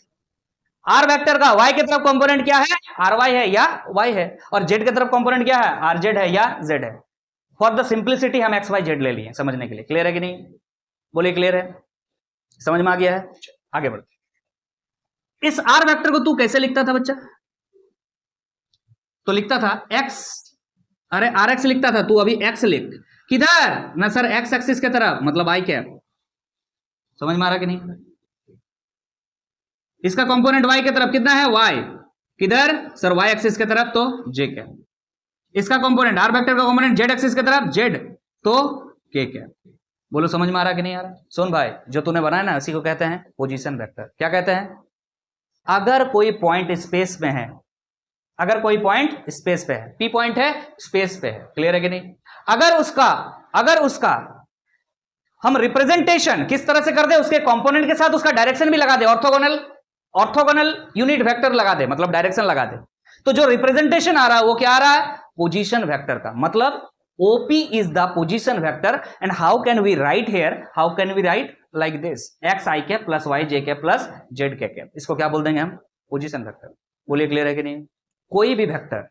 आर वेक्टर का वाई के तरफ कंपोनेंट क्या है, आर वाई है या वाई है, और जेड के तरफ कंपोनेंट क्या है, आर जेड है या जेड है। फॉर द सिंप्लिसिटी हम एक्स वाई जेड ले लिए समझने के लिए। क्लियर है कि नहीं? बोलिए क्लियर है, समझ में आ गया है? आगे बढ़ते। इस आर वेक्टर को तू कैसे लिखता था बच्चा? तो लिखता था एक्स, अरे आर एक्स लिखता था, तू अभी एक्स लिख, किधर ना सर, एक्स एक्सिस के तरफ, मतलब आई कैप। समझ में आ रहा कि नहीं? इसका कंपोनेंट वाई के तरफ कितना है, वाई, किधर सर, वाई एक्सिस के तरफ, तो जे कैप। इसका कंपोनेंट आर वेक्टर का कंपोनेंट जेड एक्सिस की तरफ, जेड, तो के कैप। बोलो समझ में आ रहा कि नहीं आ रहा? सुन भाई, जो तूने बनाया ना उसी को कहते हैं पोजीशन वेक्टर। क्या कहते हैं? अगर कोई पॉइंट स्पेस में है, अगर कोई पॉइंट स्पेस पे है, पी पॉइंट है स्पेस पे है, क्लियर है कि नहीं, अगर उसका हम रिप्रेजेंटेशन किस तरह से कर दे, उसके कंपोनेंट के साथ उसका डायरेक्शन भी लगा दे, ऑर्थोगोनल यूनिट वेक्टर लगा दे, मतलब डायरेक्शन लगा दे, तो जो रिप्रेजेंटेशन आ रहा है वो क्या आ रहा है, पोजीशन वेक्टर का। मतलब OP is the position vector, and how can we write here? How can we write like this? X I cap plus Y J cap plus Z K cap. इसको क्या बोल देंगे हम? Position vector. बोलिए क्लियर है कि नहीं? कोई भी वेक्टर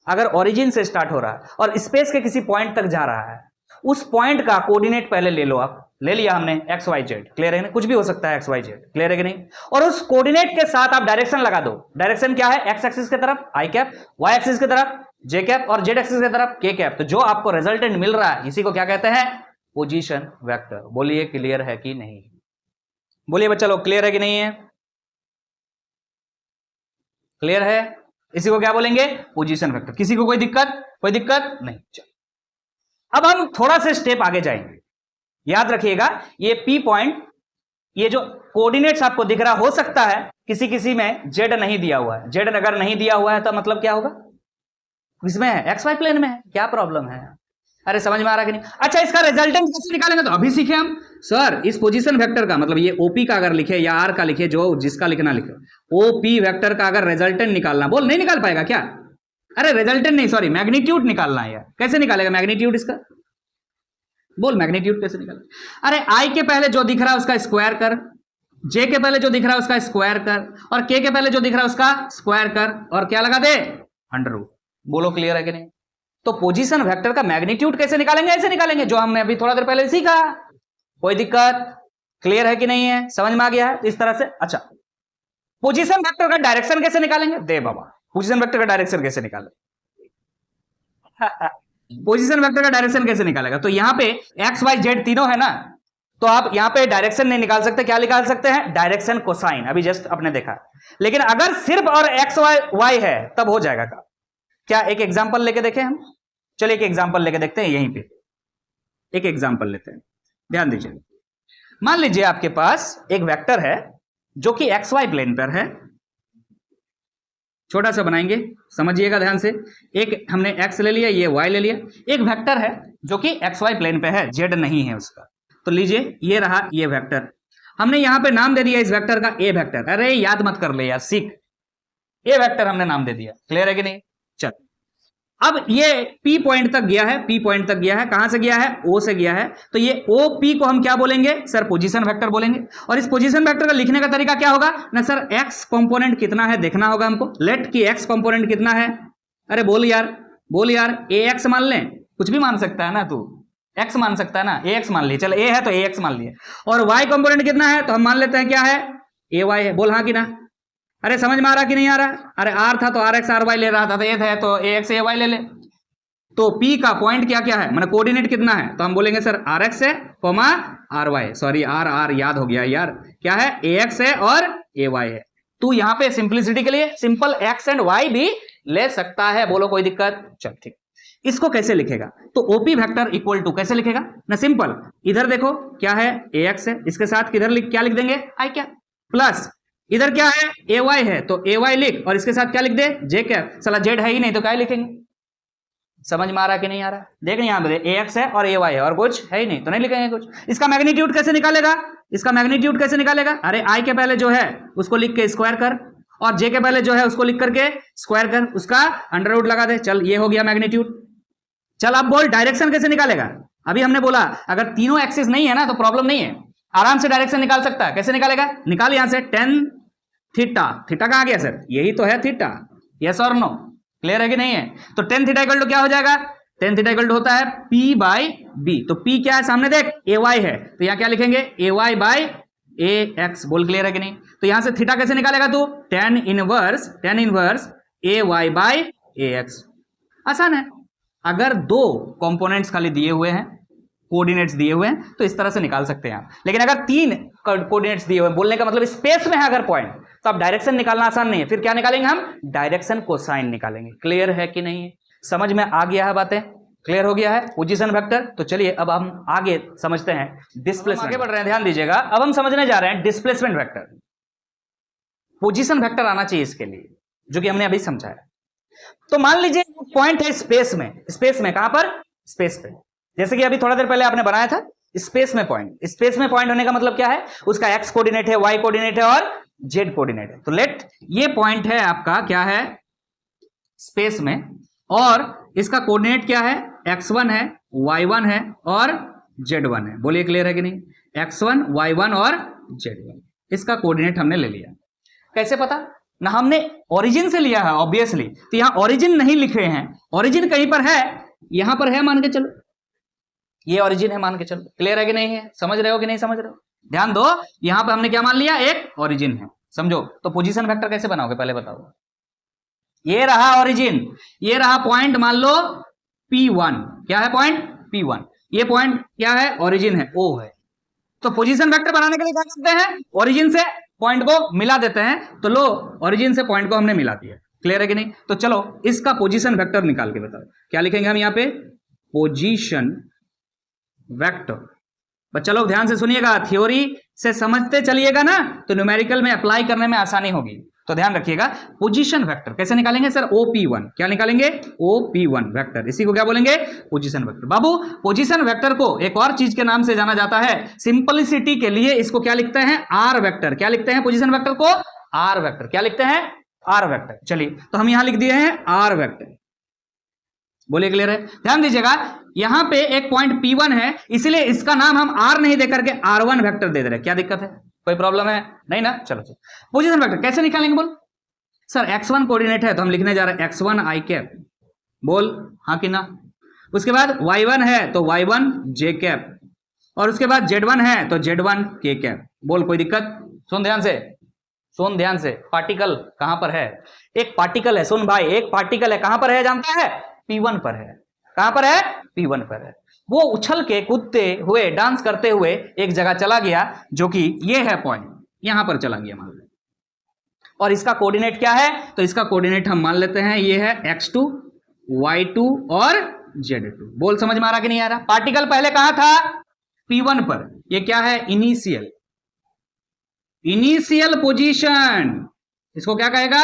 अगर ओरिजिन से स्टार्ट हो रहा है और स्पेस के किसी पॉइंट तक जा रहा है, उस पॉइंट का कोऑर्डिनेट पहले ले लो आप, ले लिया हमने एक्स वाई जेड, क्लियर है ना, कुछ भी हो सकता है एक्स वाई जेड, क्लियर है कि नहीं, और उस कोऑर्डिनेट के साथ आप डायरेक्शन लगा दो। डायरेक्शन क्या है, एक्स एक्सिस की तरफ आई कैप, वाई एक्सिस की तरफ जे कैप, और जेड एक्सिस की तरफ के कैप। तो जो आपको रिजल्टेंट मिल रहा है इसी को क्या कहते हैं, पोजीशन वेक्टर। बोलिए क्लियर है कि नहीं? बोलिए बच्चा लोग, क्लियर है कि नहीं है? क्लियर है? इसी को क्या बोलेंगे, पोजीशन वेक्टर। किसी को कोई दिक्कत? कोई दिक्कत नहीं। चलो अब हम थोड़ा सा स्टेप आगे जाएंगे। याद रखिएगा, ये पी पॉइंट, ये जो कोऑर्डिनेट्स आपको दिख रहा, हो सकता है किसी किसी में जेड नहीं दिया हुआ है। जेड अगर नहीं दिया हुआ है तो मतलब क्या होगा, इसमें है, एक्स वाई प्लेन में है, क्या प्रॉब्लम है? अरे समझ में आ रहा कि नहीं? अच्छा, इसका रिजल्टेंट कैसे निकालेंगे? तो अभी सीखे हम। सर इस पोजीशन वेक्टर का मतलब ये ओपी का अगर लिखे या आर का लिखे, जो जिसका लिखना लिखे, ओपी वेक्टर का अगर रिजल्टेंट निकालना, बोल नहीं निकाल पाएगा क्या? अरे रिजल्टेंट नहीं, सॉरी, मैग्नीट्यूड निकालना है यार। कैसे निकालेगा मैग्नीट्यूड इसका? बोल मैग्नीट्यूड कैसे निकालेगा? अरे आई के पहले जो दिख रहा है उसका स्क्वायर कर, जे के पहले जो दिख रहा है उसका स्क्वायर कर, और के पहले जो दिख रहा है उसका स्क्वायर कर, और क्या लगा दे, अंडर रूट। बोलो क्लियर है कि नहीं? तो पोजीशन वेक्टर का मैग्नीट्यूड कैसे निकालेंगे? ऐसे निकालेंगे जो हमने अभी थोड़ा देर पहले सीखा। कोई दिक्कत? क्लियर है कि नहीं है? समझ में आ गया है इस तरह से? अच्छा, पोजीशन वेक्टर का डायरेक्शन कैसे निकालेंगे? दे बाबा, पोजीशन वेक्टर का डायरेक्शन कैसे निकालेंगे? पोजीशन वेक्टर का डायरेक्शन कैसे निकालेगा? तो यहां पे एक्स वाई जेड तीनों है ना, तो आप यहां पे डायरेक्शन नहीं निकाल सकते। क्या निकाल सकते हैं? डायरेक्शन कोसाइन, अभी जस्ट आपने देखा। लेकिन अगर सिर्फ और एक्स वाई है तब हो जाएगा का? क्या एक एग्जांपल लेके देखें हम? चलिए एक एग्जांपल लेके देखते हैं, यहीं पे एक एग्जांपल लेते हैं, ध्यान दीजिए। मान लीजिए आपके पास एक वेक्टर है जो कि एक्स वाई प्लेन पर है, छोटा सा बनाएंगे, समझिएगा ध्यान से। एक हमने एक्स ले लिया, ये वाई ले लिया। एक वेक्टर है जो कि एक्स वाई प्लेन पे है, जेड नहीं है उसका। तो लीजिए ये रहा ये वेक्टर, हमने यहां पे नाम दे दिया इस वेक्टर का ए वेक्टर। अरे याद मत कर ले यार, सीख, ए वेक्टर हमने नाम दे दिया। क्लियर है कि नहीं? चल अब ये P पॉइंट तक गया है, P पॉइंट तक गया है, कहां से गया है, O से गया है, तो ये OP को हम क्या बोलेंगे सर, पोजीशन वेक्टर बोलेंगे। और इस पोजीशन वेक्टर का लिखने का तरीका क्या होगा ना सर, x कंपोनेंट कितना है देखना होगा हमको। लेट की x कंपोनेंट कितना है, अरे बोल यार ax मान लें, कुछ भी मान सकता है ना तू, x मान सकता है ना, ax मान लिए, चल a है तो ax मान लिए। और y कंपोनेंट कितना है तो हम मान लेते हैं क्या है, ay है। बोल हाँ कि ना, अरे समझ में आ रहा कि नहीं आ रहा, अरे r था तो rx ry ले रहा था, तो a है तो ax ay ले ले। तो p का पॉइंट क्या क्या है, मतलब कोऑर्डिनेट कितना है, तो हम बोलेंगे सर rx है कोमा ry, सॉरी r याद हो गया यार, क्या है ax है और ay है। तू यहाँ पे सिंप्लिसिटी के लिए सिंपल x एंड y भी ले सकता है, बोलो कोई दिक्कत, चल ठीक। इसको कैसे लिखेगा, तो OP वेक्टर इक्वल टू कैसे लिखेगा ना, सिंपल, इधर देखो क्या है ax है, इसके साथ किधर क्या लिख देंगे i क्या, प्लस इधर क्या है ay है तो ay लिख, और इसके साथ क्या लिख दे j क्या, साला z है ही नहीं तो क्या लिखेंगे। समझ में आ रहा कि नहीं आ रहा, देख यहाँ पे ax है और ay है और कुछ है ही नहीं तो नहीं लिखेंगे कुछ। इसका मैग्नीट्यूड कैसे निकालेगा, इसका मैग्नीट्यूड कैसे निकालेगा, अरे i के पहले जो है उसको लिख के स्क्वायर कर, और j के पहले जो है उसको लिख करके स्क्वायर कर, उसका अंडर रूट लगा दे, चल ये हो गया मैग्नीट्यूड। चल अब बोल डायरेक्शन कैसे निकालेगा, अभी हमने बोला अगर तीनों एक्सिस नहीं है ना तो प्रॉब्लम नहीं है, आराम से डायरेक्शन निकाल सकता है। कैसे निकालेगा, निकाल यहां से tan थीटा, थीटा कहां गया सर, यही तो है थीटा, यस और नो, क्लियर है कि नहीं है। तो tan थीटा इक्वल टू क्या हो जाएगा, tan थीटा इक्वल टू होता है p बाई b, तो p क्या है सामने देख ay है, तो यहां क्या लिखेंगे ay बाई ax, बोल क्लियर है कि नहीं। तो यहां से थीटा कैसे निकालेगा तू, tan inverse ay by ax, आसान है। अगर दो कंपोनेंट्स खाली दिए हुए हैं, कोऑर्डिनेट्स दिए हुए हैं, तो इस तरह से निकाल सकते हैं आप। लेकिन अगर तीन कोऑर्डिनेट्स दिए हुए हैं, बोलने का मतलब स्पेस में है अगर पॉइंट, तो आप डायरेक्शन निकालना आसान नहीं है, फिर क्या निकालेंगे हम, डायरेक्शन कोसाइन निकालेंगे। क्लियर है कि नहीं है, समझ में आ गया है, बातें क्लियर हो गया है पोजीशन वेक्टर। तो चलिए अब हम आगे समझते हैं डिस्प्लेसमेंट, आगे बढ़ रहे हैं, ध्यान दीजिएगा। अब हम समझने जा रहे हैं डिस्प्लेसमेंट वेक्टर। पोजीशन वेक्टर आना चाहिए इसके लिए, जो कि हमने अभी समझाया। तो मान लीजिए पॉइंट है स्पेस में कहां पर, स्पेस पे, जैसे कि अभी थोड़ा देर पहले आपने बनाया था स्पेस में पॉइंट। स्पेस में पॉइंट होने का मतलब क्या है, उसका एक्स कोऑर्डिनेट है, वाई कोऑर्डिनेट है और जेड कोऑर्डिनेट है। तो लेट ये पॉइंट है आपका क्या है स्पेस में, और इसका कोऑर्डिनेट क्या है, x1 है, y1 है और z1 है। बोलिए क्लियर है कि नहीं, x1 y1 और z1, इसका कोऑर्डिनेट हमने ले लिया। कैसे पता ना, हमने ओरिजिन से लिया है ऑब्वियसली, तो यहां ओरिजिन नहीं लिखे हैं, ओरिजिन कहीं पर है, यहां पर है मान के चलो, ये ओरिजिन है मान के चलो। क्लियर है कि नहीं है, समझ रहे हो कि नहीं समझ रहे हो, ध्यान दो, यहां पर हमने क्या मान लिया, एक ओरिजिन है, समझो। तो पोजीशन वेक्टर कैसे बनाओगे पहले बताओ। ये रहा ओरिजिन, ये रहा पॉइंट, मान लो P1, क्या है पॉइंट P1, ये पॉइंट क्या है, ओरिजिन है, O है। तो पोजीशन वेक्टर बनाने के लिए क्या करते हैं, ओरिजिन से पॉइंट को मिला देते हैं। तो लो ओरिजिन से पॉइंट को हमने मिला दिया, क्लियर है कि नहीं। तो चलो इसका पोजीशन वेक्टर निकाल के बताओ, क्या लिखेंगे हम यहाँ पे, पोजीशन वेक्टर। बच्चा लोग ध्यान से सुनिएगा, थ्योरी से समझते चलिएगा ना तो न्यूमेरिकल में अप्लाई करने में आसानी होगी। तो ध्यान रखिएगा, पोजीशन वेक्टर कैसे निकालेंगे सर, OP1, क्या निकालेंगे, OP1 वेक्टर, इसी को क्या बोलेंगे, पोजीशन वेक्टर। बाबू पोजीशन वेक्टर को एक और चीज के नाम से जाना जाता है, सिंपलिसिटी के लिए इसको क्या लिखते हैं, R वेक्टर। क्या लिखते हैं पोजीशन वेक्टर को, R वेक्टर। क्या लिखते हैं, R वेक्टर। चलिए तो हम यहां लिख दिए हैं R वेक्टर, बोलिए क्लियर है। ध्यान दीजिएगा, यहां पे एक पॉइंट P1 है, इसलिए इसका नाम हम R नहीं देकर के R1 वेक्टर दे दे रहे। क्या दिक्कत है, कोई प्रॉब्लम है नहीं ना। चलो पोजीशन वेक्टर कैसे निकालेंगे, बोल सर x1 कोऑर्डिनेट है तो हम लिखने जा रहे हैं x1 i कैप, बोल हाँ कि ना। उसके बाद y1 है तो y1 j कैप, और उसके बाद z1 है तो z1 k कैप, बोल कोई दिक्कत। सुन ध्यान से, सुन ध्यान से, पार्टिकल कहां पर है, एक पार्टिकल है, सुन भाई, एक पार्टिकल है, कहां पर है जानता है, P1 पर है। कहां पर है, P1 पर है। वो उछल के कूदते हुए डांस करते हुए एक जगह चला गया, जो कि ये है पॉइंट, यहां पर चला गया मान लो। और इसका कोऑर्डिनेट क्या है, तो इसका कोऑर्डिनेट हम मान लेते हैं ये है x2 y2 और z2। बोल समझ में आ रहा कि नहीं आ रहा। पार्टिकल पहले कहां था, P1 पर, ये क्या है, इनिशियल पोजीशन, इसको क्या कहेगा,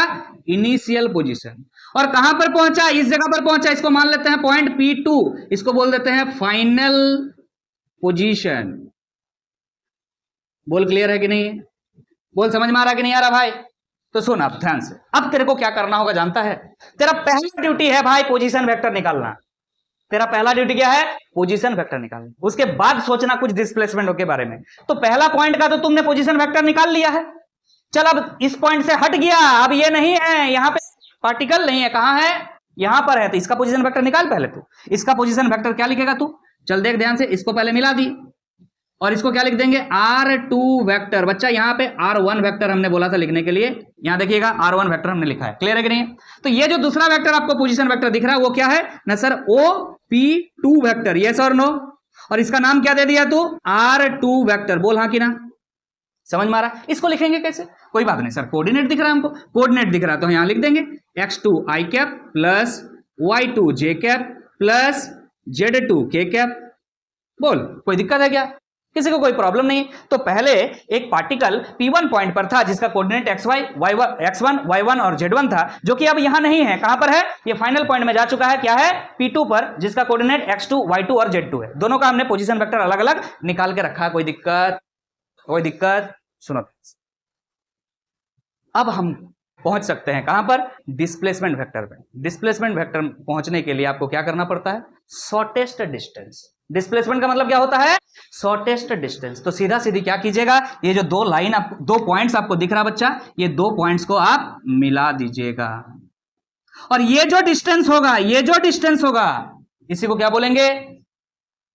इनिशियल पोजीशन। और कहां पर पहुंचा, इस जगह पर पहुंचा, इसको मान लेते हैं पॉइंट P2, इसको बोल देते हैं फाइनल पोजीशन। बोल क्लियर है कि नहीं, बोल समझ में आ रहा कि नहीं आ रहा भाई। तो सुन अब ध्यान से, अब तेरे को क्या करना होगा जानता है? तेरा पहला ड्यूटी है भाई पोजीशन वेक्टर निकालना। तेरा पहला ड्यूटी क्या है? पोजीशन वेक्टर निकालना। उसके बाद सोचना कुछ डिस्प्लेसमेंट के बारे में। तो पहला पॉइंट का तो तुमने पोजीशन वेक्टर निकाल लिया है। चल अब इस पॉइंट से हट गया, अब ये नहीं है, यहां पे पार्टिकल नहीं है, कहां है? यहां पर है। तो इसका पोजीशन वेक्टर निकाल पहले तू। इसका पोजीशन वेक्टर क्या लिखेगा तू? चल देख ध्यान से, इसको पहले मिला दी और इसको क्या लिख देंगे? R2 vector. बच्चा यहाँ पे R1 वेक्टर हमने बोला था लिखने के लिए, यहां देखिएगा R1 वेक्टर हमने लिखा है। क्लियर है कि नहीं? तो ये जो दूसरा वेक्टर आपको पोजीशन वेक्टर दिख रहा है वो क्या है ना सर? OP2 vector. यस और नो? और इसका नाम क्या दे दिया तू? R2 vector. बोल हाँ कि ना? समझ में आ रहा? इसको लिखेंगे कैसे? कोई बात नहीं सर, कोऑर्डिनेट दिख रहा है हमको, कोऑर्डिनेट दिख रहा है तो यहां लिख देंगे x2 i cap plus y2 j cap plus z2 k cap. बोल कोई दिक्कत है क्या? किसी को कोई प्रॉब्लम नहीं? तो पहले एक पार्टिकल P1 पॉइंट पर था जिसका कोऑर्डिनेट x1 y1 और z1 था, जो कि अब यहां नहीं है। कहां पर है? ये फाइनल पॉइंट में जा चुका है। क्या है? P2 पर, जिसका कोऑर्डिनेट x2 y2 और z2 है। दोनों का हमने पोजीशन वेक्टर अलग अलग निकाल के रखा है। कोई दिक्कत? कोई दिक्कत? सुनो, अब हम पहुंच सकते हैं कहां पर? डिस्प्लेसमेंट वेक्टर पे। डिस्प्लेसमेंट वेक्टर पहुंचने के लिए आपको क्या करना पड़ता है? Shortest distance. डिस्प्लेसमेंट का मतलब क्या होता है? Shortest distance. तो सीधा सीधी क्या कीजिएगा, ये जो दो लाइन आपको, दो पॉइंट्स आपको दिख रहा बच्चा, ये दो पॉइंट्स को आप मिला दीजिएगा और ये जो डिस्टेंस होगा, ये जो डिस्टेंस होगा, इसी को क्या बोलेंगे?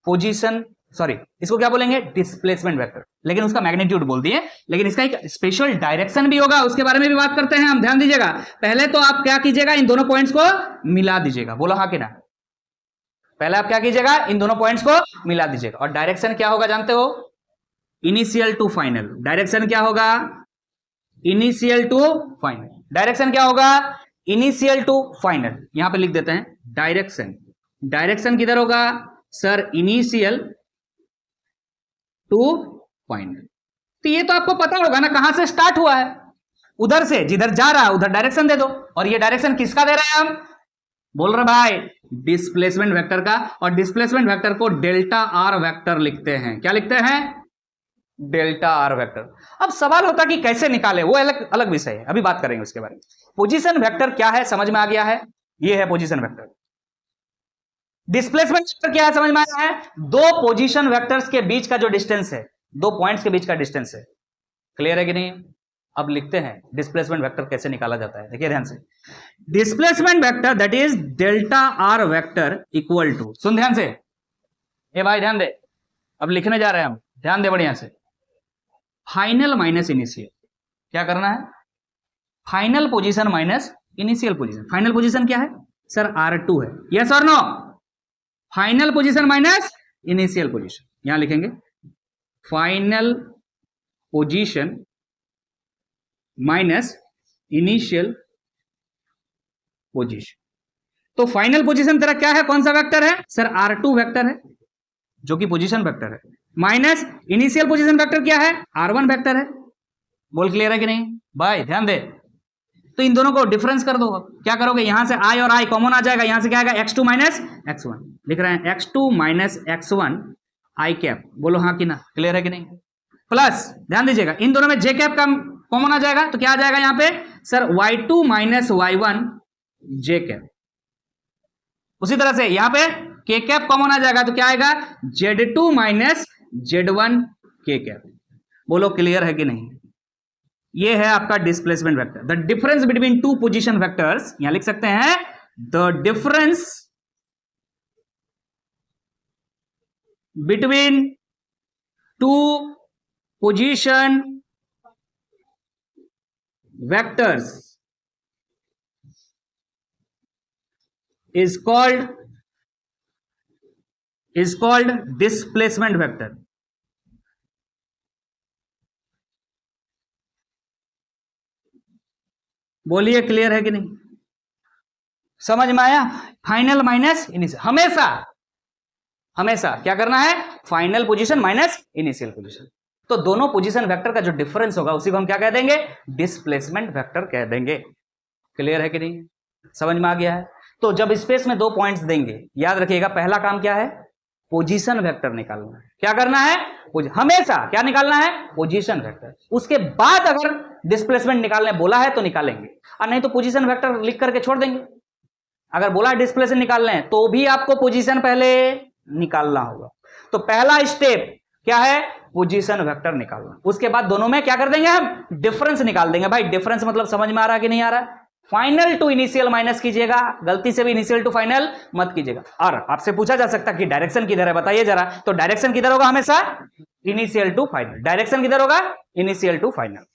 पोजीशन, सॉरी, इसको क्या बोलेंगे? Displacement vector. लेकिन उसका मैग्नीट्यूड बोल दिए, लेकिन इसका एक स्पेशल डायरेक्शन भी होगा, उसके बारे में भी बात करते हैं हम। ध्यान दीजिएगा, पहले तो आप क्या कीजिएगा? इन दोनों पॉइंट्स को मिला दीजिएगा। बोलो हाँ कि ना? पहले आप क्या कीजिएगा? इन दोनों पॉइंट्स को मिला दीजिएगा। और डायरेक्शन क्या होगा जानते हो? Initial to final. डायरेक्शन क्या होगा? Initial to final. डायरेक्शन क्या होगा? Initial to final. यहां पे लिख देते हैं डायरेक्शन। डायरेक्शन किधर होगा सर? Initial to final. तो ये तो आपको पता होगा ना कहां से स्टार्ट हुआ है? उधर से, जिधर जा रहा है उधर डायरेक्शन दे दो। और ये डायरेक्शन किसका दे रहे हैं हम? बोल रहे भाई, डिस्प्लेसमेंट वेक्टर का। और डिस्प्लेसमेंट वेक्टर को डेल्टा आर वेक्टर लिखते हैं। क्या लिखते हैं? Delta r vector. अब सवाल होता कि कैसे निकाले, वो अलग अलग विषय है, अभी बात करेंगे उसके बारे में। पोजीशन वेक्टर क्या है समझ में आ गया है? ये है पोजीशन वेक्टर। डिस्प्लेसमेंट वेक्टर क्या है समझ में आया है? दो पोजीशन वेक्टर्स के बीच का जो डिस्टेंस है, दो पॉइंट्स के बीच का डिस्टेंस है। क्लियर है कि नहीं? अब लिखते हैं डिस्प्लेसमेंट वेक्टर कैसे निकाला जाता है। देखिए ध्यान से, displacement vector that is delta r vector equal to, सुन ध्यान से, ए भाई ध्यान दे, अब लिखने जा रहे हैं हम, ध्यान दे बढ़िया से। Final minus initial. क्या करना है? Final position minus initial position. Final position क्या है सर? R2 है। यस और no? Final position minus initial position. यहां लिखेंगे final position minus initial position. तो फाइनल पोजीशन तेरा क्या है? कौन सा वेक्टर है सर? R2 वेक्टर है, जो कि पोजीशन वेक्टर है, माइनस इनिशियल पोजीशन वेक्टर क्या है? R1 वेक्टर है। बोल क्लियर है कि नहीं भाई? ध्यान दे। तो इन दोनों को डिफरेंस कर दो। क्या करोगे? यहां से i और i कॉमन आ जाएगा, यहां से क्या आएगा? x2 माइनस x1 लिख रहे हैं, x2 minus x1 i cap. बोलो हाँ कि ना? क्लियर है कि नहीं? प्लस ध्यान दीजिएगा, इन दोनों में j कैप का कॉमन आ जाएगा, तो क्या आ जाएगा यहां पे sir? y2 minus y1 j cap. उसी तरह से यहां पे k कैप कॉमन आ जाएगा, तो क्या आएगा? z2 minus z1 k cap. बोलो क्लियर है कि नहीं? ये है आपका displacement vector. The difference between two position vectors, यहां लिख सकते हैं the difference between two position vectors is called displacement vector। बोलिए क्लियर है कि नहीं? समझ में आया? Final minus initial. हमेशा हमेशा क्या करना है? Final position minus initial position. तो दोनों पोजीशन वेक्टर का जो डिफरेंस होगा उसी को हम क्या कह देंगे? डिस्प्लेसमेंट वेक्टर कह देंगे। क्लियर है कि नहीं? समझ में आ गया है? तो जब स्पेस में दो पॉइंट्स देंगे, याद रखिएगा पहला काम क्या है? पोजीशन वेक्टर निकालना है। क्या करना है? हमेशा क्या निकालना है? Position vector. उसके बाद अगर डिस्प्लेसमेंट निकालने बोला है तो निकालेंगे, और नहीं तो पोजीशन वेक्टर लिख करके छोड़ देंगे। अगर बोला है डिस्प्लेसमेंट निकालना है तो भी आपको पोजीशन पहले निकालना होगा। तो पहला स्टेप क्या है? पोजीशन वेक्टर निकालना। उसके बाद दोनों में क्या कर देंगे? हम डिफरेंस निकाल देंगे। भाई डिफरेंस मतलब समझ में आ रहा है कि नहीं आ रहा है? फाइनल टू इनिशियल माइनस कीजिएगा, गलती से भी इनिशियल टू फाइनल मत कीजिएगा। और आपसे पूछा जा सकता है कि डायरेक्शन किधर है, बताइए जरा। तो डायरेक्शन किधर होगा? हमेशा इनिशियल टू फाइनल। डायरेक्शन किधर होगा? Initial to final.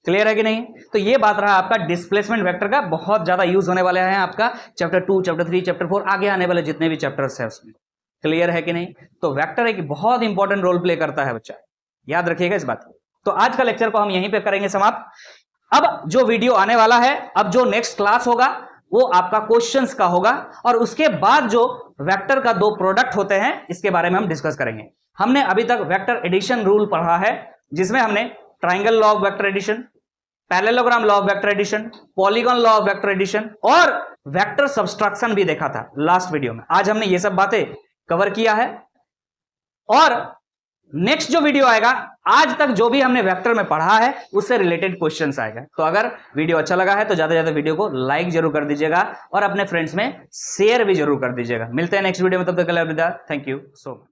क्लियर है कि नहीं? तो ये बात रहा आपका डिस्प्लेसमेंट वेक्टर का, बहुत ज्यादा यूज होने वाले हैं आपका चैप्टर 2, चैप्टर 3, चैप्टर 4, आगे आने वाले जितने भी चैप्टर्स है उसमें। क्लियर है कि नहीं? तो वेक्टर एक बहुत इंपॉर्टेंट रोल प्ले करता है बच्चा, याद रखिएगा इस बात को। तो आज का लेक्चर को हम यहीं पे करेंगे समाप्त। अब जो वीडियो आने वाला है, अब जो नेक्स्ट क्लास होगा वो आपका क्वेश्चंस का होगा, और उसके बाद जो वेक्टर का दो प्रोडक्ट होते हैं इसके बारे में हम डिस्कस करेंगे। हमने अभी तक वेक्टर एडिशन रूल पढ़ा है, जिसमें हमने triangle law of vector addition, parallelogram law of vector addition, polygon law of vector addition और वेक्टर सब्सट्रैक्शन भी देखा था लास्ट वीडियो में। आज हमने ये सब बातें कवर किया है, और नेक्स्ट जो वीडियो आएगा, आज तक जो भी हमने वेक्टर में पढ़ा है उससे रिलेटेड क्वेश्चंस आएगा। तो अगर वीडियो अच्छा लगा है तो ज्यादा से ज्यादा वीडियो को लाइक जरूर कर दीजिएगा और अपने फ्रेंड्स में शेयर भी जरूर कर दीजिएगा। मिलते हैं नेक्स्ट वीडियो में, तब तक के लिए अलविदा। Thank you so much.